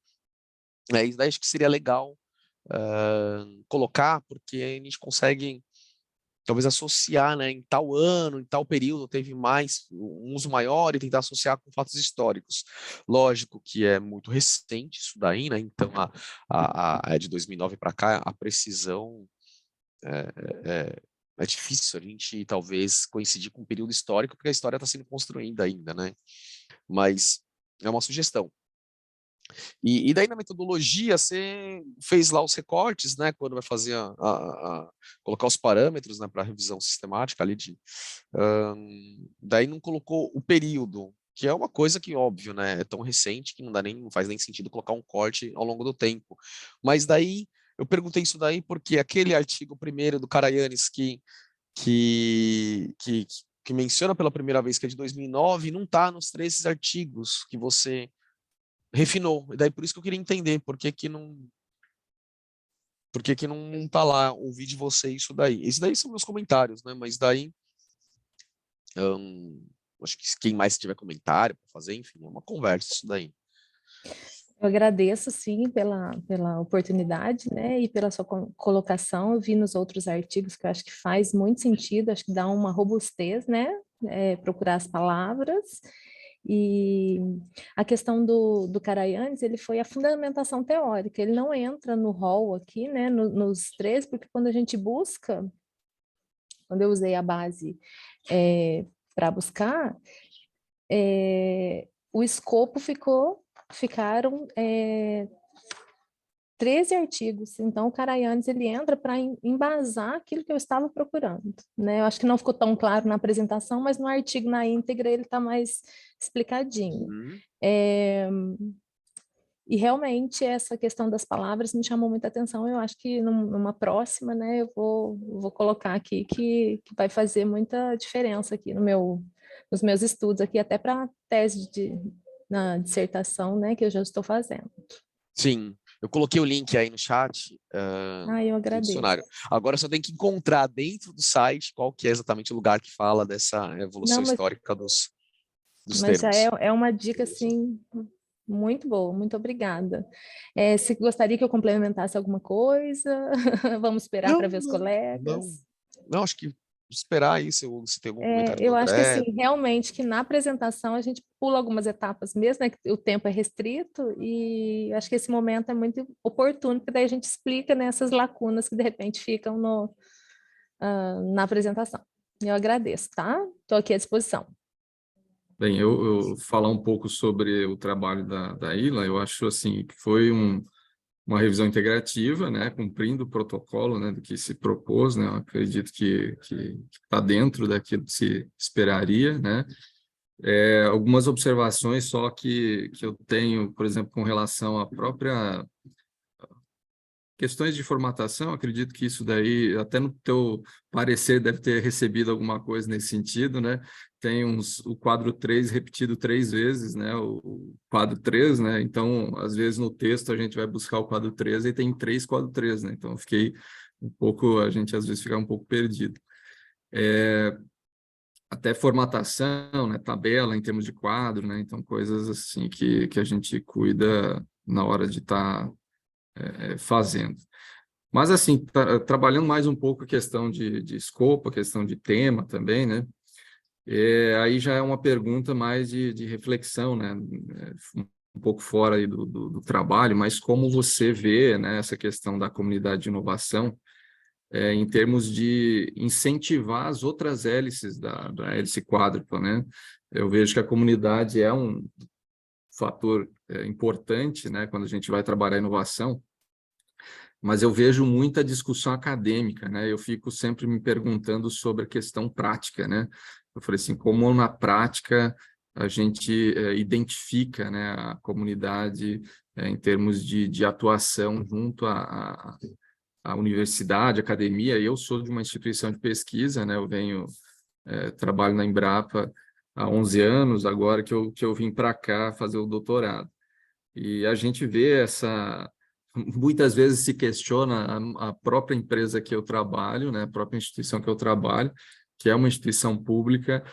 Isso daí acho que seria legal colocar, porque a gente consegue talvez associar, né, em tal ano, em tal período teve mais um uso maior e tentar associar com fatos históricos. Lógico que é muito recente isso daí, né? Então a de 2009 para cá a precisão é difícil a gente talvez coincidir com um período histórico, porque a história está sendo construída ainda, né? Mas é uma sugestão. E daí na metodologia você fez lá os recortes, né? Quando vai fazer colocar os parâmetros, né? Para revisão sistemática ali daí não colocou o período, que é uma coisa que óbvio, né? É tão recente que não faz nem sentido colocar um corte ao longo do tempo. Mas daí eu perguntei isso daí porque aquele artigo primeiro do Karayanis que menciona pela primeira vez que é de 2009 não está nos 13 artigos que você refinou. E daí por isso que eu queria entender por que não tá lá, ouvir de você isso daí. Esses daí são meus comentários, né? Mas daí acho que quem mais tiver comentário para fazer, enfim, é uma conversa isso daí. Eu agradeço, sim, pela oportunidade, né, e pela sua colocação. Eu vi nos outros artigos que eu acho que faz muito sentido, acho que dá uma robustez, né, procurar as palavras. E a questão do Karayanis, ele foi a fundamentação teórica, ele não entra no rol aqui, né, nos três, porque quando a gente busca, quando eu usei a base para buscar, o escopo ficaram 13 artigos, então o Karayanis ele entra para embasar aquilo que eu estava procurando, né? Eu acho que não ficou tão claro na apresentação, mas no artigo na íntegra ele está mais explicadinho. E realmente essa questão das palavras me chamou muita atenção. Eu acho que numa próxima, né, eu vou colocar aqui que vai fazer muita diferença aqui nos meus estudos aqui, até para a tese na dissertação, né, que eu já estou fazendo. Sim, eu coloquei o link aí no chat eu do agradeço. dicionário. Agora só tem que encontrar dentro do site qual que é exatamente o lugar que fala dessa evolução histórica dos mas termos. Já é uma dica, assim, muito boa, muito obrigada. Você gostaria que eu complementasse alguma coisa? Vamos esperar para ver os colegas? Não, acho que esperar aí se tem algum comentário do Eu acho que André. assim, realmente que na apresentação a gente pula algumas etapas mesmo, né, que o tempo é restrito, e acho que esse momento é muito oportuno, porque daí a gente explica, né, essas lacunas que de repente ficam na apresentação. Eu agradeço, tá? Estou aqui à disposição. Bem, eu falar um pouco sobre o trabalho da Ila, eu acho assim que foi uma revisão integrativa, né, cumprindo o protocolo, né, do que se propôs, né, eu acredito que está dentro daquilo que se esperaria, né. Algumas observações só que eu tenho, por exemplo, com relação à própria questões de formatação, acredito que isso daí, até no teu parecer, deve ter recebido alguma coisa nesse sentido, né? Tem o quadro 3 repetido 3 vezes, né? O quadro 3, né? Então, às vezes no texto a gente vai buscar o quadro 3 e tem 3 quadro 3, né? Então, a gente às vezes fica um pouco perdido. Até formatação, né? Tabela em termos de quadro, né? Então, coisas assim que a gente cuida na hora de estar fazendo. Mas, assim, trabalhando mais um pouco a questão de escopo, a questão de tema também, né? Aí já é uma pergunta mais de reflexão, né? um pouco fora aí do trabalho, mas como você vê, né, essa questão da comunidade de inovação, em termos de incentivar as outras hélices da hélice quádrupla, né? Eu vejo que a comunidade é um fator importante, né, quando a gente vai trabalhar inovação, mas eu vejo muita discussão acadêmica, né? Eu fico sempre me perguntando sobre a questão prática, né? Eu falei assim, como na prática a gente identifica, né, a comunidade em termos de atuação junto à universidade, academia. Eu sou de uma instituição de pesquisa, né? Eu trabalho na Embrapa há 11 anos, agora que eu vim para cá fazer o doutorado. E a gente vê muitas vezes se questiona a própria empresa que eu trabalho, né, a própria instituição que eu trabalho, que é uma instituição pública,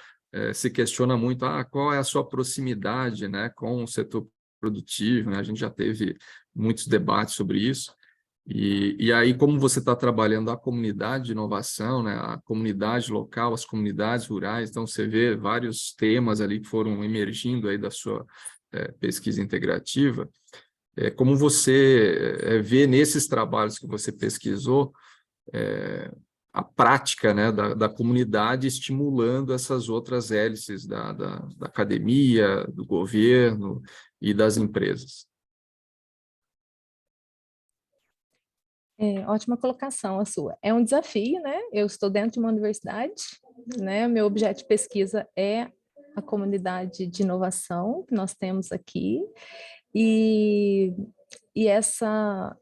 se questiona muito, qual é a sua proximidade, né, com o setor produtivo, né? A gente já teve muitos debates sobre isso. E aí, como você está trabalhando a comunidade de inovação, né, a comunidade local, as comunidades rurais, então você vê vários temas ali que foram emergindo aí da sua pesquisa integrativa. Como você vê nesses trabalhos que você pesquisou, a prática, né, da comunidade estimulando essas outras hélices da academia, do governo e das empresas? Ótima colocação a sua. É um desafio, né? Eu estou dentro de uma universidade, né? Meu objeto de pesquisa é a comunidade de inovação que nós temos aqui, e essa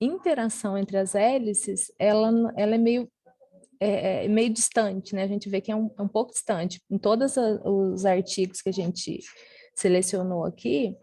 interação entre as hélices, ela é meio distante, né? A gente vê que é um pouco distante. Em todos os artigos que a gente selecionou aqui,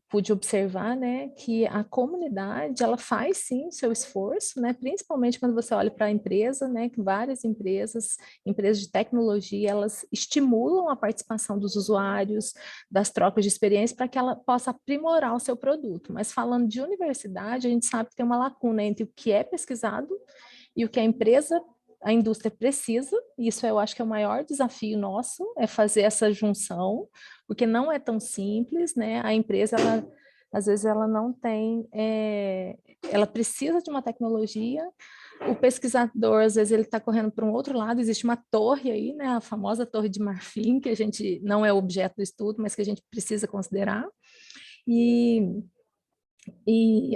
pude observar, né, que a comunidade, ela faz sim o seu esforço, né, principalmente quando você olha para a empresa, né, que várias empresas de tecnologia, elas estimulam a participação dos usuários, das trocas de experiência, para que ela possa aprimorar o seu produto. Mas falando de universidade, a gente sabe que tem uma lacuna entre o que é pesquisado e o que a indústria precisa. Isso eu acho que é o maior desafio nosso, é fazer essa junção, porque não é tão simples, né? A empresa, às vezes, ela não tem, ela precisa de uma tecnologia, o pesquisador, às vezes, ele está correndo para um outro lado, existe uma torre aí, né? A famosa Torre de Marfim, que a gente não é objeto do estudo, mas que a gente precisa considerar. E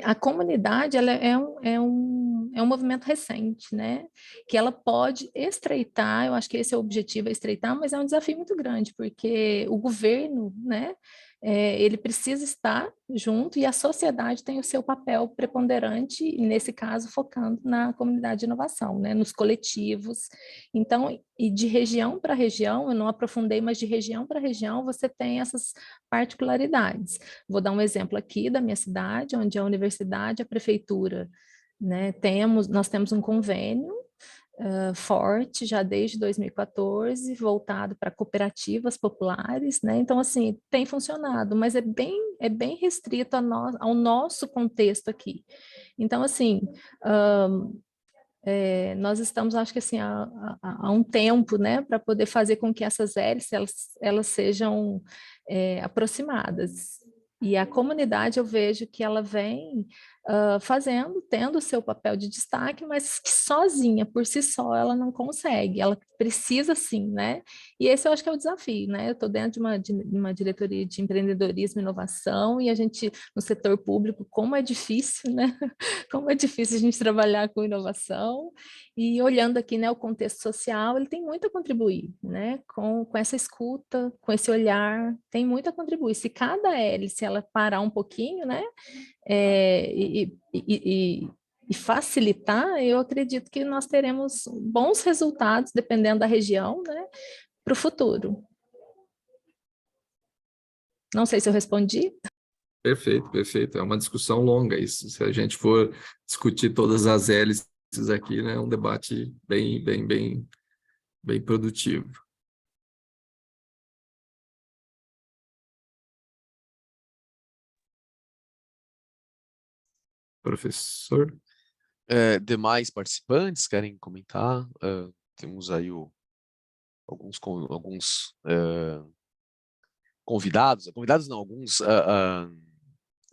a comunidade, ela é um movimento recente, né? Que ela pode estreitar, eu acho que esse é o objetivo, é estreitar, mas é um desafio muito grande, porque o governo, né? Ele precisa estar junto e a sociedade tem o seu papel preponderante, e nesse caso focando na comunidade de inovação, né? Nos coletivos. Então, e de região para região, eu não aprofundei, mas de região para região você tem essas particularidades. Vou dar um exemplo aqui da minha cidade, onde a universidade, a prefeitura, né, nós temos um convênio forte já desde 2014, voltado para cooperativas populares, né? Então, assim, tem funcionado, mas é bem restrito ao nosso contexto aqui. Então, assim, nós estamos, acho que assim, há um tempo, né, para poder fazer com que essas hélices, elas sejam aproximadas. E a comunidade, eu vejo que ela vem tendo o seu papel de destaque, mas que sozinha, por si só, ela não consegue, ela precisa sim, né? E esse eu acho que é o desafio, né? Eu estou dentro de uma diretoria de empreendedorismo e inovação, e a gente, no setor público, como é difícil, né? Como é difícil a gente trabalhar com inovação, e olhando aqui, né, o contexto social, ele tem muito a contribuir, né, com essa escuta, com esse olhar, tem muito a contribuir. Se cada hélice, ela parar um pouquinho, né, e facilitar, eu acredito que nós teremos bons resultados, dependendo da região, né, para o futuro. Não sei se eu respondi. Perfeito, perfeito. É uma discussão longa isso. Se a gente for discutir todas as hélices aqui, né, é um debate bem produtivo. Professor? Demais participantes querem comentar? Temos aí alguns convidados não, alguns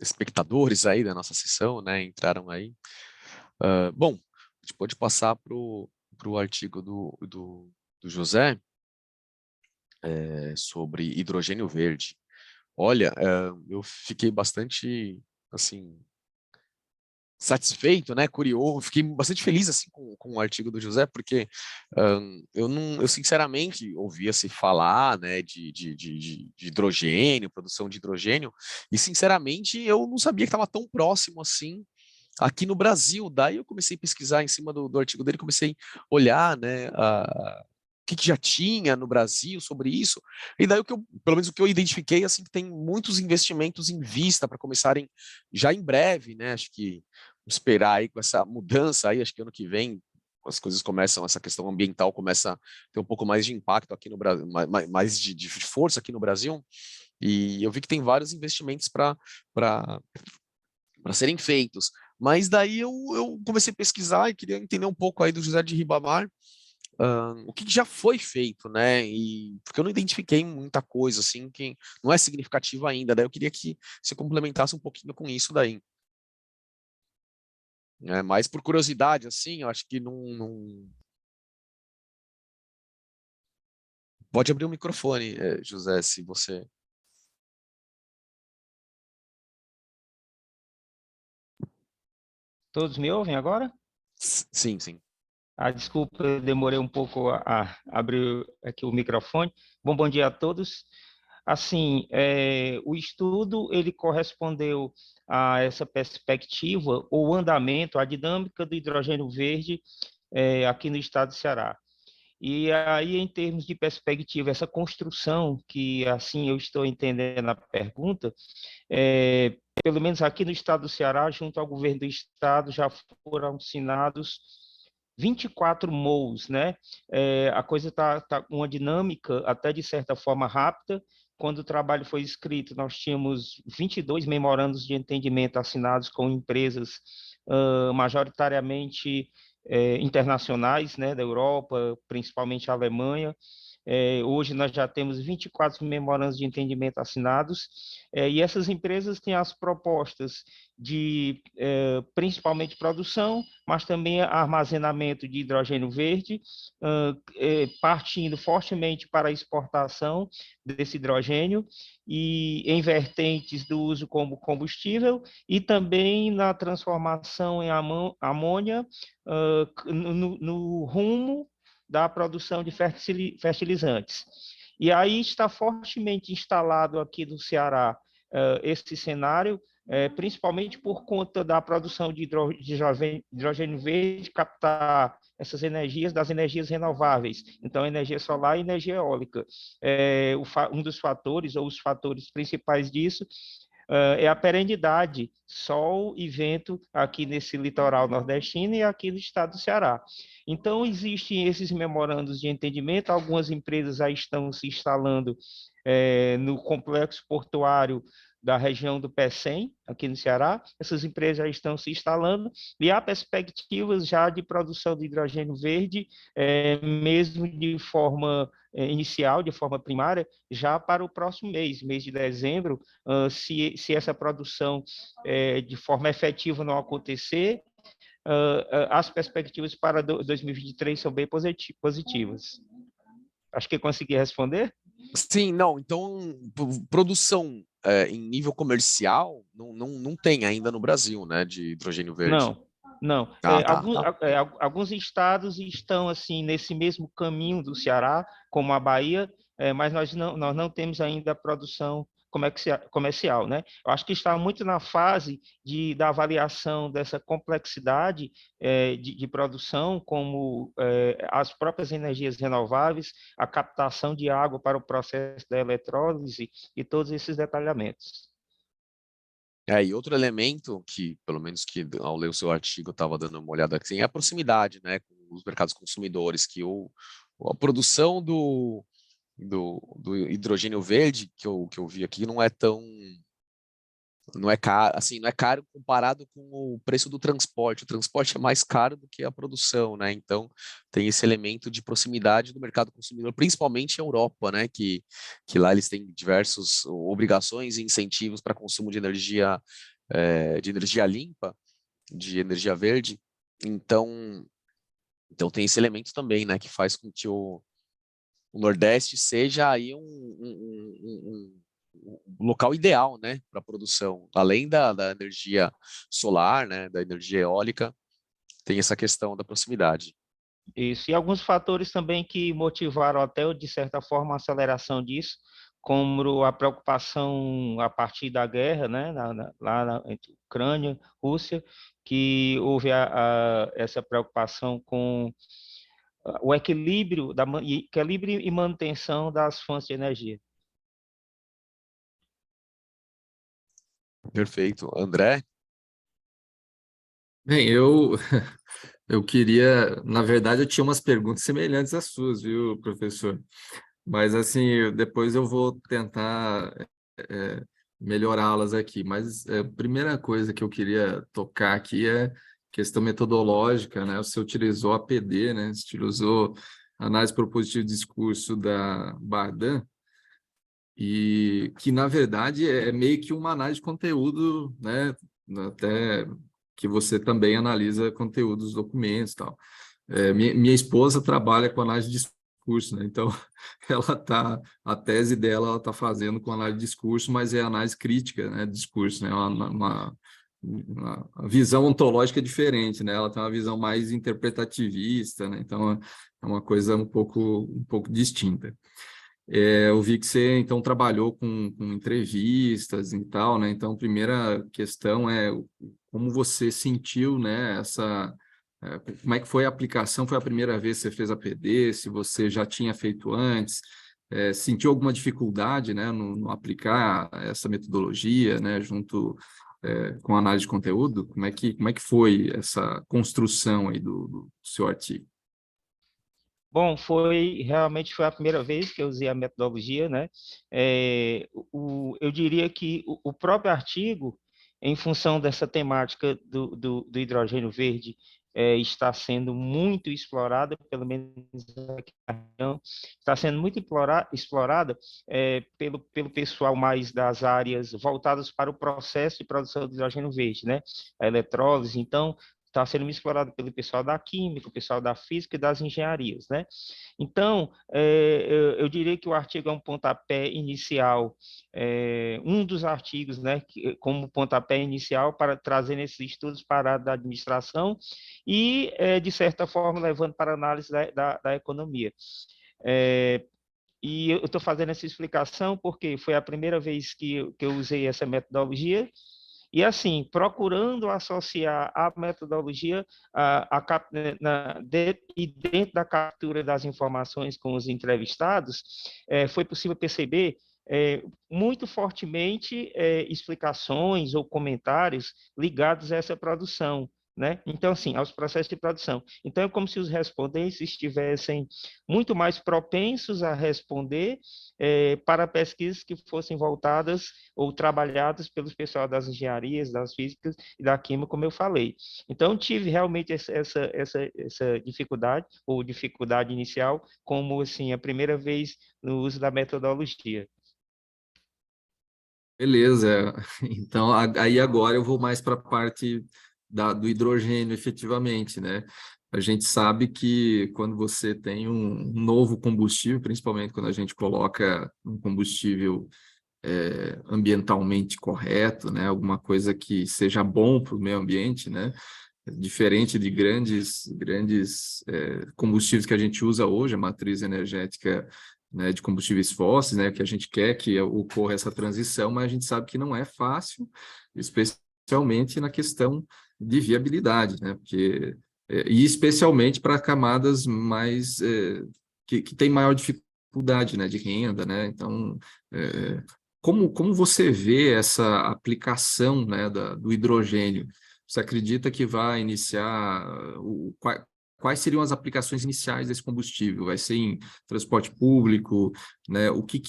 espectadores aí da nossa sessão, né, entraram aí. Bom, a gente pode passar para o artigo do José sobre hidrogênio verde. Olha, eu fiquei bastante, assim, satisfeito, né, curioso, fiquei bastante feliz assim com o artigo do José, porque eu sinceramente ouvia se falar, né, de hidrogênio, produção de hidrogênio, e sinceramente eu não sabia que estava tão próximo assim aqui no Brasil. Daí eu comecei a pesquisar em cima do artigo dele, comecei a olhar, né, o que já tinha no Brasil sobre isso, e daí pelo menos o que eu identifiquei, assim, que tem muitos investimentos em vista para começarem já em breve, né, acho que vamos esperar aí com essa mudança aí, acho que ano que vem as coisas começam, essa questão ambiental começa a ter um pouco mais de impacto aqui no Brasil, mais de força aqui no Brasil, e eu vi que tem vários investimentos para serem feitos. Mas daí eu comecei a pesquisar e queria entender um pouco aí do José de Ribamar, o que já foi feito, né? E porque eu não identifiquei muita coisa assim que não é significativa ainda. Daí eu queria que você complementasse um pouquinho com isso daí. Mas por curiosidade, assim, eu acho que não... Pode abrir o microfone, José, se você... Todos me ouvem agora? Sim, sim. Desculpa, eu demorei um pouco a abrir aqui o microfone. Bom dia a todos. Assim, o estudo ele correspondeu a essa perspectiva, o andamento, a dinâmica do hidrogênio verde aqui no estado do Ceará. E aí, em termos de perspectiva, essa construção, que assim eu estou entendendo a pergunta, pelo menos aqui no estado do Ceará, junto ao governo do estado, já foram assinados 24 MOUs, né? A coisa está uma dinâmica até de certa forma rápida. Quando o trabalho foi escrito, nós tínhamos 22 memorandos de entendimento assinados com empresas majoritariamente internacionais, né, da Europa, principalmente a Alemanha. Hoje nós já temos 24 memorandos de entendimento assinados, e essas empresas têm as propostas de principalmente produção, mas também armazenamento de hidrogênio verde, partindo fortemente para a exportação desse hidrogênio e em vertentes do uso como combustível e também na transformação em amônia no rumo da produção de fertilizantes. E aí está fortemente instalado aqui no Ceará esse cenário, principalmente por conta da produção de hidrogênio verde, captar essas energias das energias renováveis, então energia solar e energia eólica. Um dos fatores, ou os fatores principais disso, é a perenidade, sol e vento aqui nesse litoral nordestino e aqui no estado do Ceará. Então, existem esses memorandos de entendimento, algumas empresas já estão se instalando no complexo portuário da região do PECEM, aqui no Ceará, essas empresas já estão se instalando, e há perspectivas já de produção de hidrogênio verde, mesmo de forma inicial, de forma primária, já para o próximo mês de dezembro, se essa produção de forma efetiva não acontecer, as perspectivas para 2023 são bem positivas. Acho que consegui responder. Sim, não, então produção em nível comercial não tem ainda no Brasil, né, de hidrogênio verde. Não. Tá. Alguns estados estão assim nesse mesmo caminho do Ceará, como a Bahia, mas nós não temos ainda a produção comercial, né? Eu acho que está muito na fase da avaliação dessa complexidade de produção, como as próprias energias renováveis, a captação de água para o processo da eletrólise e todos esses detalhamentos. E outro elemento que, pelo menos que ao ler o seu artigo eu estava dando uma olhada aqui, é a proximidade, né, com os mercados consumidores, que a produção do hidrogênio verde que eu vi aqui não é Não é caro, assim, não é caro comparado com o preço do transporte. O transporte é mais caro do que a produção, né? Então tem esse elemento de proximidade do mercado consumidor, principalmente em Europa, né? Que lá eles têm diversas obrigações e incentivos para consumo de energia limpa, de energia verde. Então tem esse elemento também, né? Que faz com que o Nordeste seja aí um local ideal, né, para a produção. Além da energia solar, né, da energia eólica, tem essa questão da proximidade. Isso. E alguns fatores também que motivaram até, de certa forma, a aceleração disso, como a preocupação a partir da guerra, né, entre Ucrânia e Rússia, que houve essa preocupação com o equilíbrio e manutenção das fontes de energia. Perfeito. André? Bem, eu queria, na verdade, eu tinha umas perguntas semelhantes às suas, viu, professor? Mas, assim, depois eu vou tentar melhorá-las aqui. Mas a primeira coisa que eu queria tocar aqui é questão metodológica, né? Você utilizou a PD, né? Você utilizou análise propositiva de discurso da Bardan, e que, na verdade, é meio que uma análise de conteúdo, né? Até que você também analisa conteúdo dos documentos e tal. Minha esposa trabalha com análise de discurso, né? Então, a tese dela ela está fazendo com análise de discurso, mas é análise crítica, né, de discurso, né? Uma visão ontológica diferente, né? Ela tem uma visão mais interpretativista, né? Então, é uma coisa um pouco distinta. Eu vi que você, então, trabalhou com entrevistas e tal, né? Então, a primeira questão é como você sentiu, né, como é que foi a aplicação? Foi a primeira vez que você fez a PD? Se você já tinha feito antes? Sentiu alguma dificuldade, né, no aplicar essa metodologia, né, junto com a análise de conteúdo? Como é que foi essa construção aí do seu artigo? Bom, realmente foi a primeira vez que eu usei a metodologia, né? Eu diria que o próprio artigo, em função dessa temática do hidrogênio verde, está sendo muito explorada, pelo menos aqui na região, está sendo muito explorada pelo pessoal mais das áreas voltadas para o processo de produção de hidrogênio verde, né? A eletrólise. Então, está sendo explorado pelo pessoal da química, o pessoal da física e das engenharias, né? Então, eu diria que o artigo é um pontapé inicial, um dos artigos, né, como pontapé inicial para trazer esses estudos para a área da administração e, de certa forma, levando para a análise da economia. E eu estou fazendo essa explicação porque foi a primeira vez que eu usei essa metodologia. E, assim, procurando associar a metodologia e dentro da captura das informações com os entrevistados, foi possível perceber muito fortemente explicações ou comentários ligados a essa produção, né? Então, assim, aos processos de produção. Então, é como se os respondentes estivessem muito mais propensos a responder para pesquisas que fossem voltadas ou trabalhadas pelos pessoal das engenharias, das físicas e da química, como eu falei. Então, tive realmente essa dificuldade, ou dificuldade inicial, como, assim, a primeira vez no uso da metodologia. Beleza. Então, aí agora eu vou mais para a parte do hidrogênio, efetivamente, né? A gente sabe que quando você tem um novo combustível, principalmente quando a gente coloca um combustível ambientalmente correto, né? Alguma coisa que seja bom para o meio ambiente, né? Diferente de grandes combustíveis que a gente usa hoje, a matriz energética, né, de combustíveis fósseis, né, que a gente quer que ocorra essa transição, mas a gente sabe que não é fácil, especialmente na questão de viabilidade, né, e especialmente para camadas mais que têm maior dificuldade, né, de renda, né, então como você vê essa aplicação, né, do hidrogênio? Você acredita que vai iniciar quais seriam as aplicações iniciais desse combustível? Vai ser em transporte público, né? O que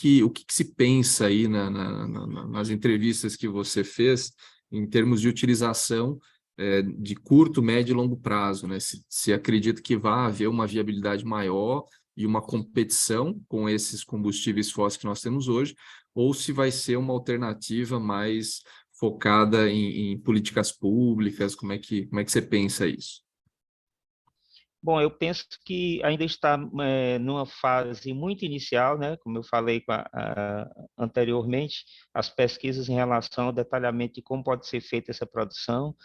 se pensa aí nas entrevistas que você fez em termos de utilização de curto, médio e longo prazo, né? Se acredita que vai haver uma viabilidade maior e uma competição com esses combustíveis fósseis que nós temos hoje, ou se vai ser uma alternativa mais focada em políticas públicas, como é que você pensa isso? Bom, eu penso que ainda está numa fase muito inicial, né? Como eu falei anteriormente, as pesquisas em relação ao detalhamento de como pode ser feita essa produção,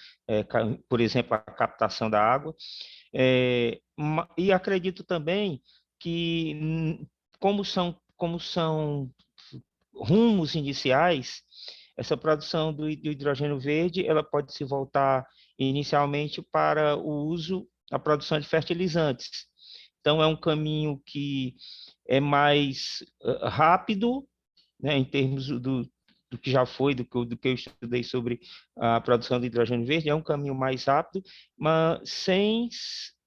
por exemplo, a captação da água. E acredito também que, como são rumos iniciais, essa produção do hidrogênio verde, ela pode se voltar inicialmente para o uso, a produção de fertilizantes. Então, é um caminho que é mais rápido, né, em termos do que já foi, do que eu estudei sobre a produção de hidrogênio verde, é um caminho mais rápido, mas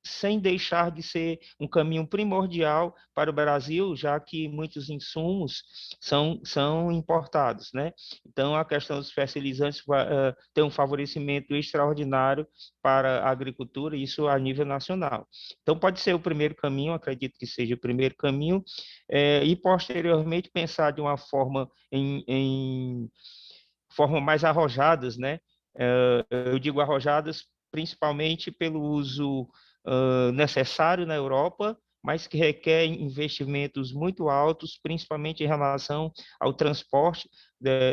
sem deixar de ser um caminho primordial para o Brasil, já que muitos insumos são importados, né? Então, a questão dos fertilizantes tem um favorecimento extraordinário para a agricultura, isso a nível nacional. Então, pode ser o primeiro caminho, acredito que seja o primeiro caminho, e posteriormente pensar de uma forma em forma mais arrojadas, né? Eu digo arrojadas principalmente pelo uso necessário na Europa, mas que requer investimentos muito altos, principalmente em relação ao transporte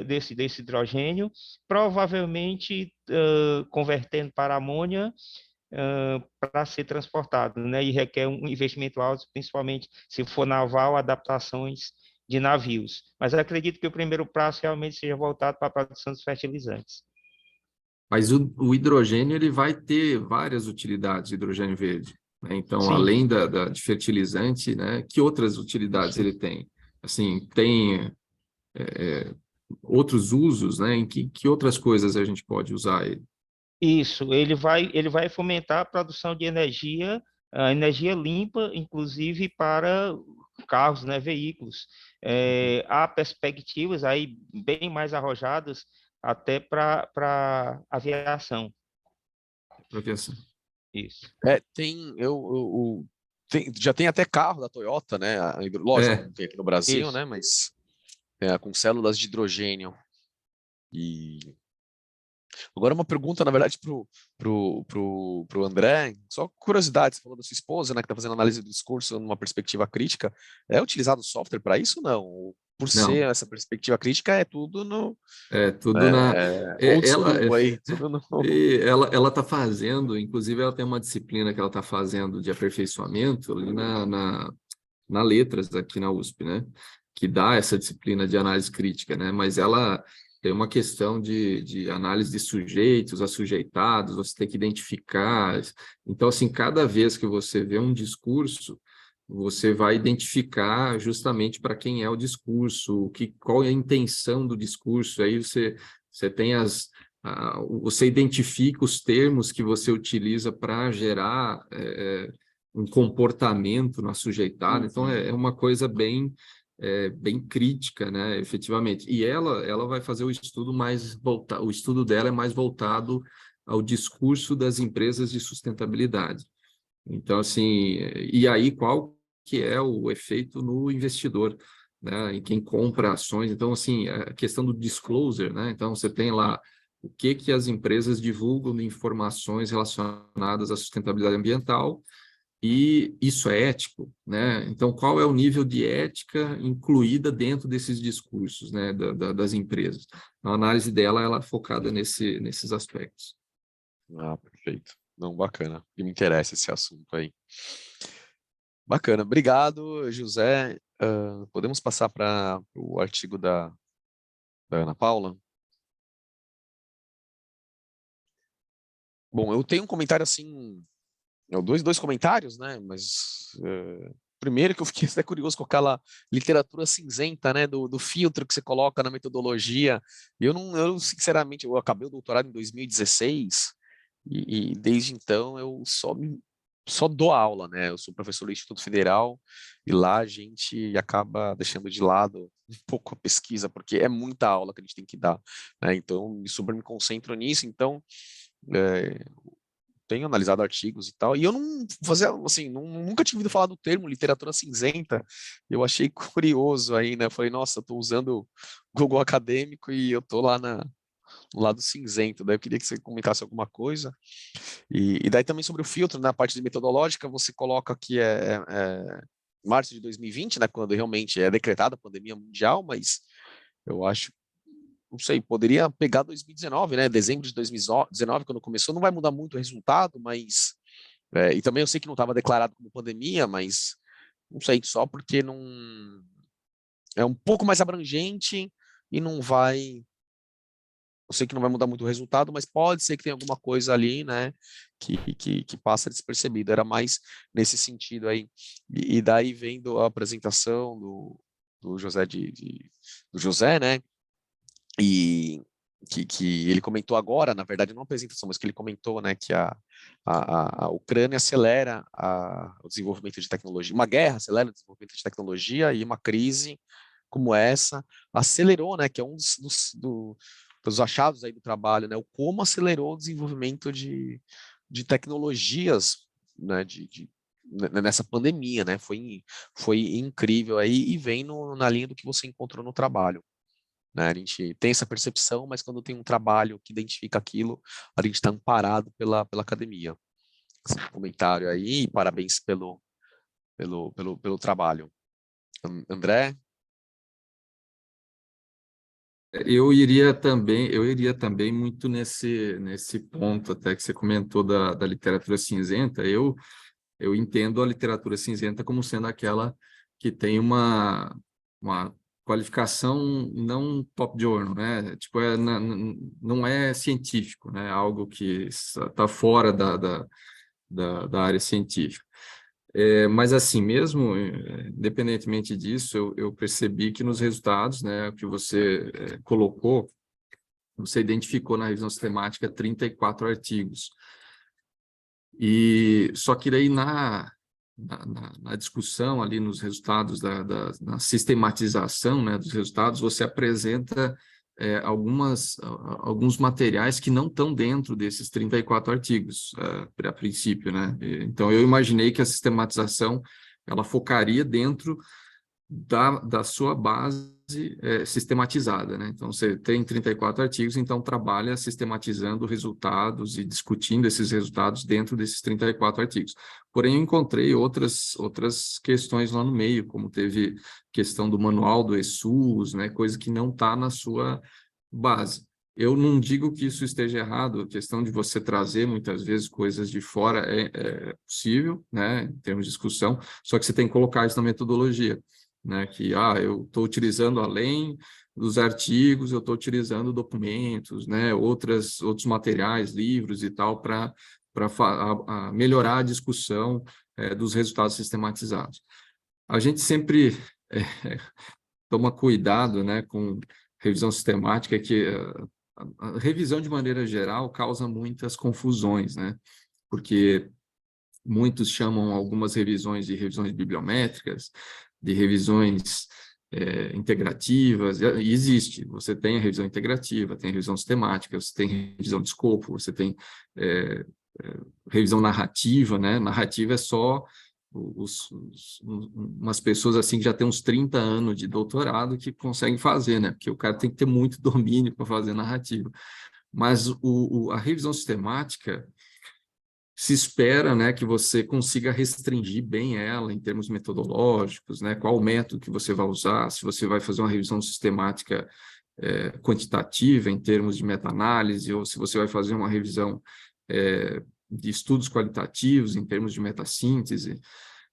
desse hidrogênio, provavelmente convertendo para amônia para ser transportado, né? E requer um investimento alto, principalmente se for naval, adaptações de navios. Mas acredito que o primeiro passo realmente seja voltado para a produção dos fertilizantes. Mas o hidrogênio ele vai ter várias utilidades, hidrogênio verde, né? Então, Sim. além de fertilizante, né, que outras utilidades ele tem? Assim, tem outros usos, né? Em que outras coisas a gente pode usar ele? Isso, ele vai fomentar a produção de energia, a energia limpa, inclusive para carros, né, veículos. Há perspectivas aí bem mais arrojadas até para aviação. Aviação. Isso. Já tem até carro da Toyota, né? Lógico, É. não tem aqui no Brasil, Isso. né? Mas com células de hidrogênio. E agora uma pergunta, na verdade, pro André, só curiosidade, você falou da sua esposa, né, que está fazendo análise do discurso numa perspectiva crítica, é utilizado software para isso ou não? Por Não, ser essa perspectiva crítica, é tudo no tudo na... old ela, school aí, tudo no... ela está fazendo, inclusive ela tem uma disciplina que ela está fazendo de aperfeiçoamento ali na Letras, aqui na USP, né? Que dá essa disciplina de análise crítica, né? Mas ela tem uma questão de análise de sujeitos, assujeitados, você tem que identificar. Então, assim, cada vez que você vê um discurso, você vai identificar justamente para quem é o discurso, qual é a intenção do discurso, aí você tem você identifica os termos que você utiliza para gerar um comportamento no assujeitado, então é uma coisa bem crítica, né, efetivamente. E ela vai fazer o estudo o estudo dela é mais voltado ao discurso das empresas de sustentabilidade. Então, assim, e aí qual que é o efeito no investidor, né, em quem compra ações. Então, assim, a questão do disclosure, né, então você tem lá o que as empresas divulgam de informações relacionadas à sustentabilidade ambiental, e isso é ético, né? Então, qual é o nível de ética incluída dentro desses discursos, né, das empresas? A análise dela, ela é focada nesses aspectos. Ah, perfeito. Não, bacana. E me interessa esse assunto aí. Bacana. Obrigado, José. Podemos passar para o artigo da Ana Paula? Bom, eu tenho um comentário assim, dois comentários, né? Mas primeiro que eu fiquei até curioso com aquela literatura cinzenta, né? Do filtro que você coloca na metodologia. Eu sinceramente, eu acabei o doutorado em 2016 e desde então eu só me só dou aula, né? Eu sou professor do Instituto Federal e lá a gente acaba deixando de lado um pouco a pesquisa, porque é muita aula que a gente tem que dar, né? Então, super me concentro nisso, então tenho analisado artigos e tal, e eu não fazia, assim, nunca tinha ouvido falar do termo literatura cinzenta. Eu achei curioso aí, né? Eu falei, nossa, eu tô usando o Google Acadêmico e eu tô lá no lado cinzento. Daí eu queria que você comentasse alguma coisa. E daí também sobre o filtro, na parte de metodológica, você coloca que março de 2020, né, quando realmente é decretada a pandemia mundial, mas eu acho, não sei, poderia pegar 2019, né, dezembro de 2019, quando começou, não vai mudar muito o resultado, mas, e também eu sei que não estava declarado como pandemia, mas, não sei, só porque não, é um pouco mais abrangente e não vai, eu sei que não vai mudar muito o resultado, mas pode ser que tenha alguma coisa ali, né, que passa despercebido. Era mais nesse sentido aí. E daí vendo a apresentação do José do José, né, e que ele comentou agora, na verdade, não a apresentação, mas que ele comentou, né, que a Ucrânia acelera o desenvolvimento de tecnologia, uma guerra acelera o desenvolvimento de tecnologia e uma crise como essa acelerou, né, que é um dos achados aí do trabalho, né, o como acelerou o desenvolvimento de tecnologias, né, nessa pandemia, né, foi incrível aí e vem na linha do que você encontrou no trabalho, né, a gente tem essa percepção, mas quando tem um trabalho que identifica aquilo, a gente está amparado pela academia. Esse comentário aí, parabéns pelo trabalho. André? Eu iria também muito nesse ponto até que você comentou da literatura cinzenta. Eu entendo a literatura cinzenta como sendo aquela que tem uma qualificação não top journal, né? Tipo, não é científico, né? Algo que está fora da área científica. Mas assim, mesmo independentemente disso, eu percebi que nos resultados, né, que você colocou, você identificou na revisão sistemática 34 artigos. E só que daí na discussão ali nos resultados na sistematização, né, dos resultados, você apresenta alguns materiais que não estão dentro desses 34 artigos, a princípio, né? Então, eu imaginei que a sistematização ela focaria dentro da sua base sistematizada, né? Então, você tem 34 artigos, então trabalha sistematizando resultados e discutindo esses resultados dentro desses 34 artigos. Porém, eu encontrei outras questões lá no meio, como teve questão do manual do ESUS, né? Coisa que não está na sua base. Eu não digo que isso esteja errado, a questão de você trazer muitas vezes coisas de fora é possível, né? Em termos de discussão, só que você tem que colocar isso na metodologia, né, que eu estou utilizando além dos artigos, eu estou utilizando documentos, né, outros materiais, livros e tal, para melhorar a discussão dos resultados sistematizados. A gente sempre toma cuidado, né, com revisão sistemática, que a revisão, de maneira geral, causa muitas confusões, né, porque muitos chamam algumas revisões de revisões bibliométricas, de revisões integrativas, e existe. Você tem a revisão integrativa, tem a revisão sistemática, você tem revisão de escopo, você tem revisão narrativa, né? Narrativa é só umas pessoas assim que já têm uns 30 anos de doutorado que conseguem fazer, né? Porque o cara tem que ter muito domínio para fazer narrativa. Mas a revisão sistemática se espera, né, que você consiga restringir bem ela em termos metodológicos, né, qual o método que você vai usar, se você vai fazer uma revisão sistemática quantitativa em termos de meta-análise, ou se você vai fazer uma revisão de estudos qualitativos em termos de metassíntese.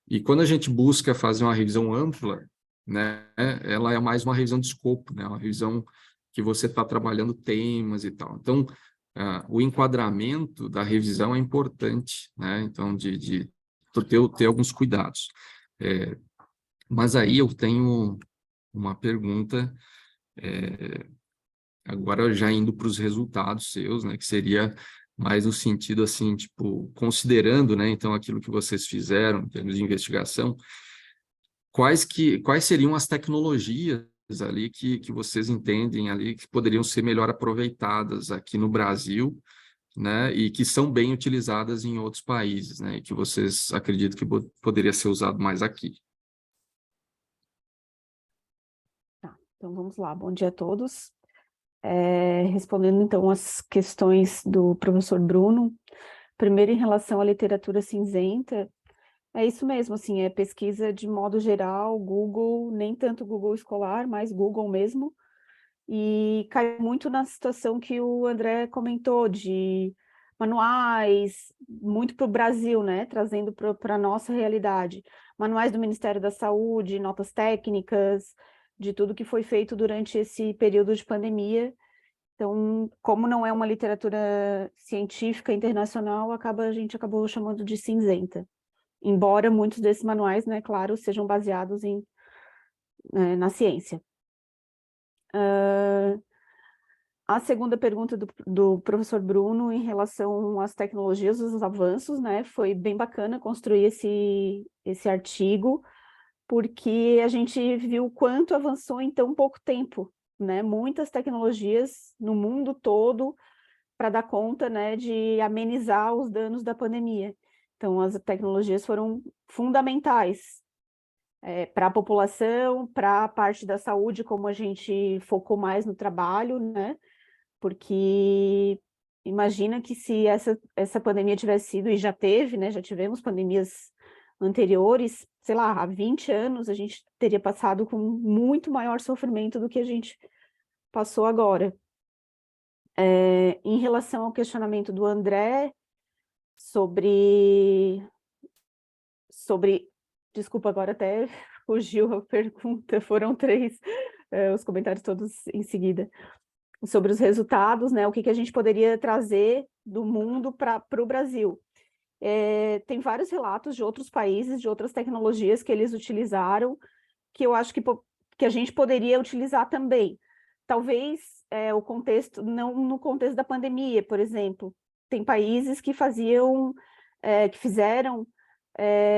E quando a gente busca fazer uma revisão ampla, né, ela é mais uma revisão de escopo, né, uma revisão que você está trabalhando temas e tal. Então, o enquadramento da revisão é importante, né? Então, de ter alguns cuidados. Mas aí eu tenho uma pergunta, agora já indo para os resultados seus, né? Que seria mas no sentido assim, tipo, considerando, né, então aquilo que vocês fizeram em termos de investigação, quais seriam as tecnologias ali que vocês entendem ali que poderiam ser melhor aproveitadas aqui no Brasil, né, e que são bem utilizadas em outros países, né, e que vocês acreditam que poderia ser usado mais aqui? Tá, então vamos lá. Bom dia a todos. Respondendo então as questões do professor Bruno, primeiro em relação à literatura cinzenta, é isso mesmo, assim, é pesquisa de modo geral, Google, nem tanto Google escolar, mas Google mesmo, e cai muito na situação que o André comentou, de manuais, muito para o Brasil, né, trazendo para a nossa realidade, manuais do Ministério da Saúde, notas técnicas, de tudo que foi feito durante esse período de pandemia. Então, como não é uma literatura científica internacional, a gente acabou chamando de cinzenta. Embora muitos desses manuais, né, claro, sejam baseados na ciência. A segunda pergunta do professor Bruno em relação às tecnologias, os avanços, né, foi bem bacana construir esse artigo, porque a gente viu o quanto avançou em tão pouco tempo, né, muitas tecnologias no mundo todo para dar conta, né, de amenizar os danos da pandemia. Então, as tecnologias foram fundamentais para a população, para a parte da saúde, como a gente focou mais no trabalho, né, porque imagina que se essa pandemia tivesse sido, e já teve, né, já tivemos pandemias anteriores, sei lá, há 20 anos, a gente teria passado com muito maior sofrimento do que a gente passou agora. Em relação ao questionamento do André sobre... Desculpa, agora até fugiu a pergunta, foram 3, os comentários todos em seguida. Sobre os resultados, né, o que a gente poderia trazer do mundo para o Brasil. Tem vários relatos de outros países, de outras tecnologias que eles utilizaram, que eu acho que a gente poderia utilizar também. Talvez o contexto, não no contexto da pandemia, por exemplo. Tem países que fizeram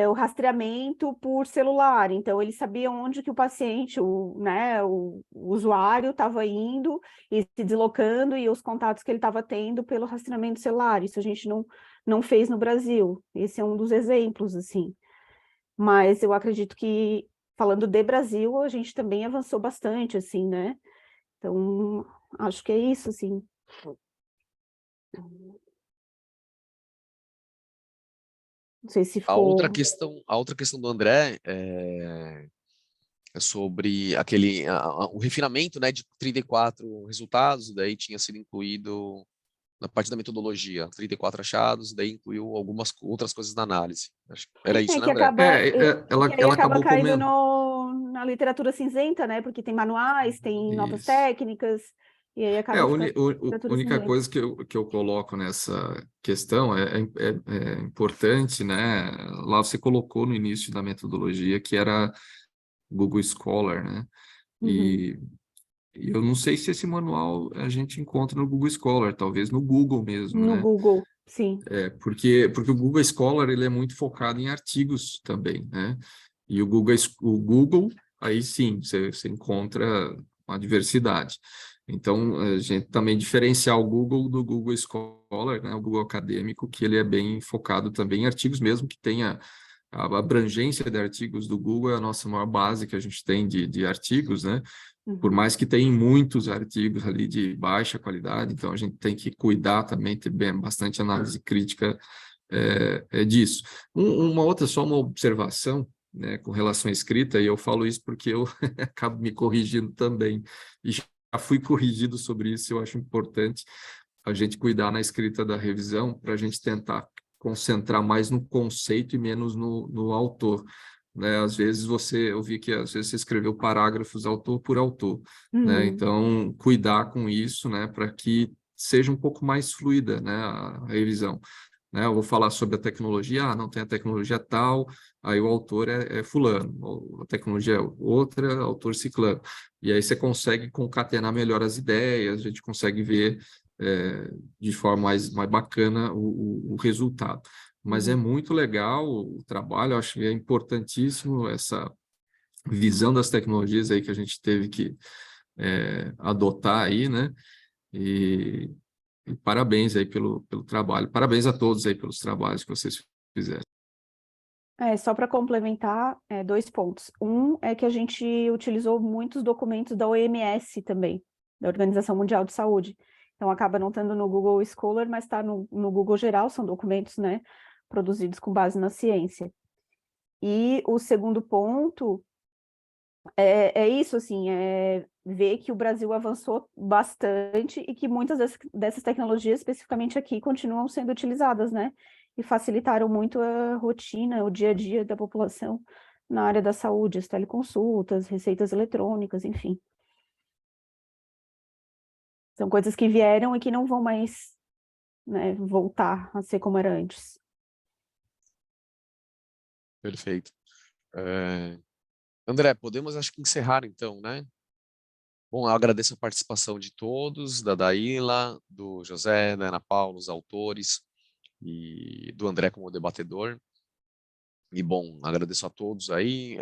o rastreamento por celular, então eles sabiam onde que o paciente, o usuário estava indo e se deslocando e os contatos que ele estava tendo pelo rastreamento celular. Isso a gente não fez no Brasil. Esse é um dos exemplos, assim. Mas eu acredito que, falando de Brasil, a gente também avançou bastante, assim, né? Então, acho que é isso, assim. Não sei se A ficou... outra questão do André é sobre o refinamento, né, de 34 resultados, daí tinha sido incluído na parte da metodologia, 34 achados, daí incluiu algumas outras coisas na análise. Acho que era isso, né, que André? Ela acaba acabou caindo comentando. na literatura cinzenta, né? Porque tem manuais, tem notas Isso. técnicas, e aí acaba ficando A literatura única cinzenta. coisa que eu coloco nessa questão é importante, né? Lá você colocou no início da metodologia que era Google Scholar, né? E eu não sei se esse manual a gente encontra no Google Scholar, talvez no Google mesmo, No né? Google, sim. Porque o Google Scholar ele é muito focado em artigos também, né? E o Google aí sim, você encontra uma diversidade. Então, a gente também diferenciar o Google do Google Scholar, né? O Google acadêmico, que ele é bem focado também em artigos mesmo, que tenha a abrangência de artigos do Google é a nossa maior base que a gente tem de artigos, né? Por mais que tenha muitos artigos ali de baixa qualidade, então a gente tem que cuidar também, ter bastante análise crítica disso. Só uma observação, né, com relação à escrita, e eu falo isso porque eu acabo me corrigindo também, e já fui corrigido sobre isso, eu acho importante a gente cuidar na escrita da revisão, para a gente tentar concentrar mais no conceito e menos no autor. Né? Às vezes eu vi que às vezes você escreveu parágrafos autor por autor, né? Então, cuidar com isso, né, para que seja um pouco mais fluida, né, a revisão. Né? Eu vou falar sobre a tecnologia, não tem a tecnologia tal, aí o autor é fulano, a tecnologia é outra, autor ciclano. E aí você consegue concatenar melhor as ideias, a gente consegue ver de forma mais bacana o resultado. Mas é muito legal o trabalho, eu acho que é importantíssimo essa visão das tecnologias aí que a gente teve que adotar aí, né? E parabéns aí pelo trabalho. Parabéns a todos aí pelos trabalhos que vocês fizeram. Só para complementar, 2 pontos. Um é que a gente utilizou muitos documentos da OMS também, da Organização Mundial de Saúde. Então, acaba não estando no Google Scholar, mas está no Google geral, são documentos, né, produzidos com base na ciência. E o segundo ponto é isso, assim, ver que o Brasil avançou bastante e que muitas dessas tecnologias, especificamente aqui, continuam sendo utilizadas, né? E facilitaram muito a rotina, o dia a dia da população na área da saúde, as teleconsultas, receitas eletrônicas, enfim. São coisas que vieram e que não vão mais, né, voltar a ser como era antes. Perfeito. André, podemos acho que encerrar então, né? Bom, eu agradeço a participação de todos, da Daíla, do José, da Ana Paula, os autores, e do André como debatedor. E, bom, agradeço a todos aí,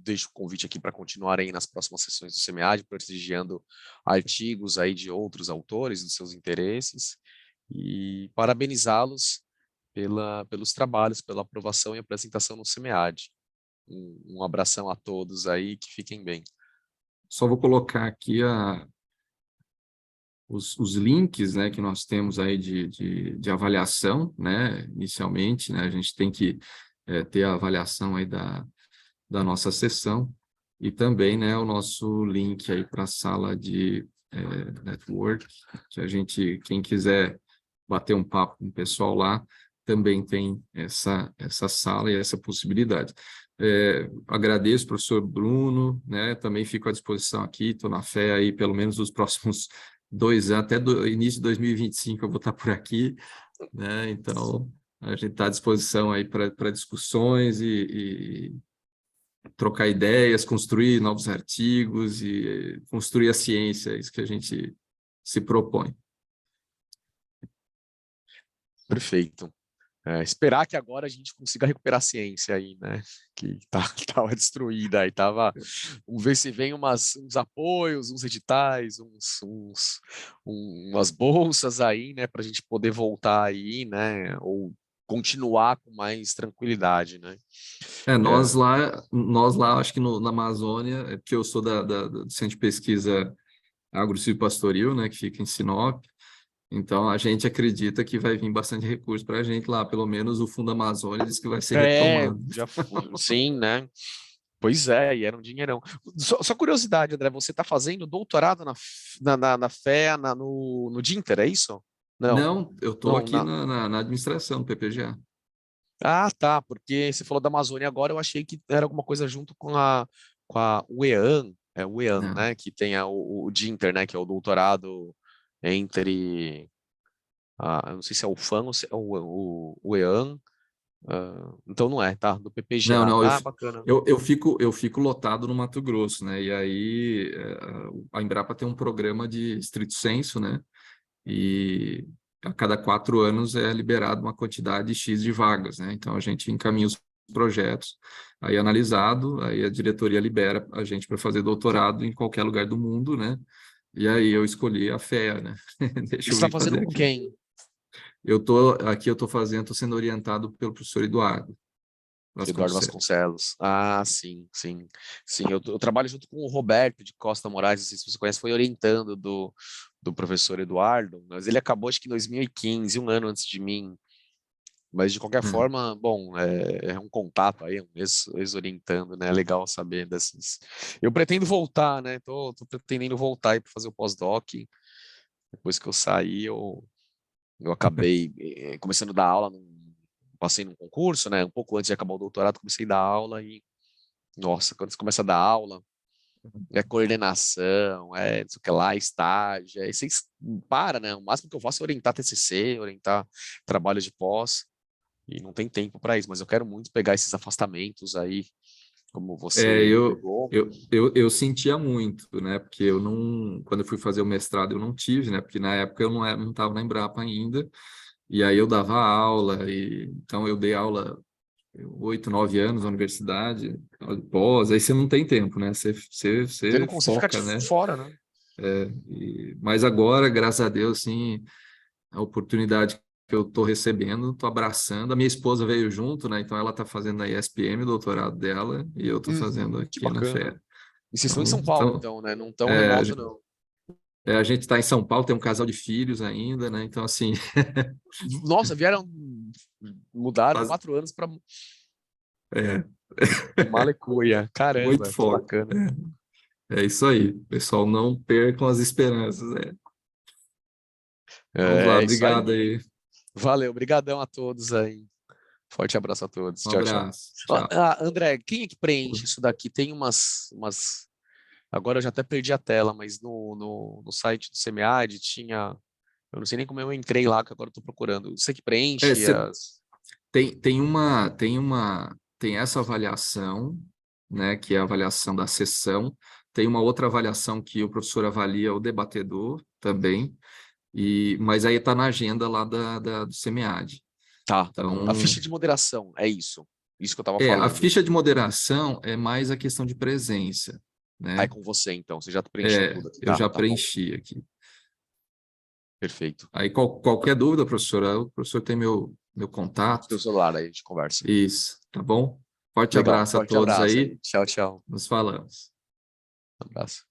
deixo o convite aqui para continuarem nas próximas sessões do SEMEAD, prestigiando artigos aí de outros autores, dos seus interesses, e parabenizá-los pelos trabalhos, pela aprovação e apresentação no SEMEAD. Um abração a todos aí, que fiquem bem. Só vou colocar aqui os links, né, que nós temos aí de avaliação, né, inicialmente, né, a gente tem que ter a avaliação aí da nossa sessão, e também, né, o nosso link aí para a sala de network, que quem quiser bater um papo com o pessoal lá, também tem essa sala e essa possibilidade. Agradeço, professor Bruno, né, também fico à disposição aqui, estou na fé aí, pelo menos os próximos 2 anos, até início de 2025 eu vou estar por aqui, né, então a gente está à disposição aí para discussões e trocar ideias, construir novos artigos e construir a ciência, é isso que a gente se propõe. Perfeito. Esperar que agora a gente consiga recuperar a ciência aí, né? Que estava destruída aí, vamos ver se vem uns apoios, uns editais, umas bolsas aí, né? Para a gente poder voltar aí, né? Ou continuar com mais tranquilidade, né? Nós lá, acho que na Amazônia, porque eu sou do Centro de Pesquisa Agro-Silvopastoril, né? Que fica em Sinop. Então, a gente acredita que vai vir bastante recurso para a gente lá, pelo menos o Fundo Amazônia diz que vai ser retomado. Já foi, sim, né? Pois é, e era um dinheirão. Só curiosidade, André, você está fazendo doutorado na FEA, no Dinter, é isso? Não, eu estou Não, aqui na administração do PPGA. Ah, tá, porque você falou da Amazônia agora, eu achei que era alguma coisa junto com a UEAN, o EAN, Não. né, que tem o Dinter, né, que é o doutorado entre, eu não sei se é o FAN ou se é o EAN, então não é, tá, do PPGA. Não, Bacana. eu fico lotado no Mato Grosso, né, e aí a Embrapa tem um programa de estrito sensu, né, e a cada 4 anos é liberado uma quantidade X de vagas, né? Então a gente encaminha os projetos, aí analisado, aí a diretoria libera a gente para fazer doutorado em qualquer lugar do mundo, né? E aí eu escolhi a FEA, né? Deixa Você eu está vir fazendo fazer com aqui. quem? Estou sendo orientado pelo professor Eduardo Eduardo Vasconcelos. Sim. Eu trabalho junto com o Roberto de Costa Moraes, não sei se você conhece, foi orientando do professor Eduardo, mas ele acabou acho que em 2015, um ano antes de mim. Mas de qualquer forma, bom, é um contato aí, um ex-orientando, né? É legal saber desses. Eu pretendo voltar, né? Tô pretendendo voltar aí para fazer o pós-doc. Depois que eu saí, eu acabei começando a dar aula passei num concurso, né? Um pouco antes de acabar o doutorado, comecei a dar aula e, nossa, quando você começa a dar aula, é coordenação, não sei o que lá, estágio, aí você né? O máximo que eu faço é orientar TCC, orientar trabalho de pós, e não tem tempo para isso, mas eu quero muito pegar esses afastamentos aí Como É, você eu, pegou. eu sentia muito, né? Porque eu não, quando eu fui fazer o mestrado, eu não tive, né? Porque na época eu não estava na Embrapa ainda, e aí eu dava aula, e então eu dei aula 8, 9 anos na universidade, pós, aí você não tem tempo, né? Você não Você consegue ficar foca, né? fora, né? Mas agora, graças a Deus, assim, a oportunidade que eu estou recebendo, estou abraçando. A minha esposa veio junto, né? Então ela está fazendo a ESPM, o doutorado dela, e eu estou fazendo Que aqui na bacana. FEA. E vocês estão em São Paulo, então, né? Não tão É, remoto, não. a gente está em São Paulo, tem um casal de filhos ainda, né? Então, assim, Nossa, mudaram faz- 4 anos para é Malecuia. muito Caramba, que foco. bacana. É isso aí. Pessoal, não percam as esperanças. Vamos lá, É isso obrigado aí. aí. Valeu, brigadão a todos aí. Forte abraço a todos. Um Tchau, tchau. abraço. Tchau. André, quem é que preenche isso daqui? Tem umas... Agora eu já até perdi a tela, mas no site do SEMEAD tinha... Eu não sei nem como eu entrei lá, que agora eu tô procurando. Você que preenche Você as... tem essa avaliação, né, que é a avaliação da sessão. Tem uma outra avaliação que o professor avalia o debatedor também, mas aí está na agenda lá do SEMEAD. Tá bom. A Então, ficha de moderação, é isso. Isso que eu tava a falando. ficha de moderação é mais a questão de presença, Ah, é né? com você, então. Você já preencheu tudo aqui. Eu já Tá bom. preenchi aqui. Perfeito. Aí qualquer dúvida, professora, o professor tem meu contato. Seu celular, aí a gente conversa. Isso, tá bom? Forte Legal. abraço a Forte todos abraço aí. aí. Tchau, tchau. Nos falamos. Abraço.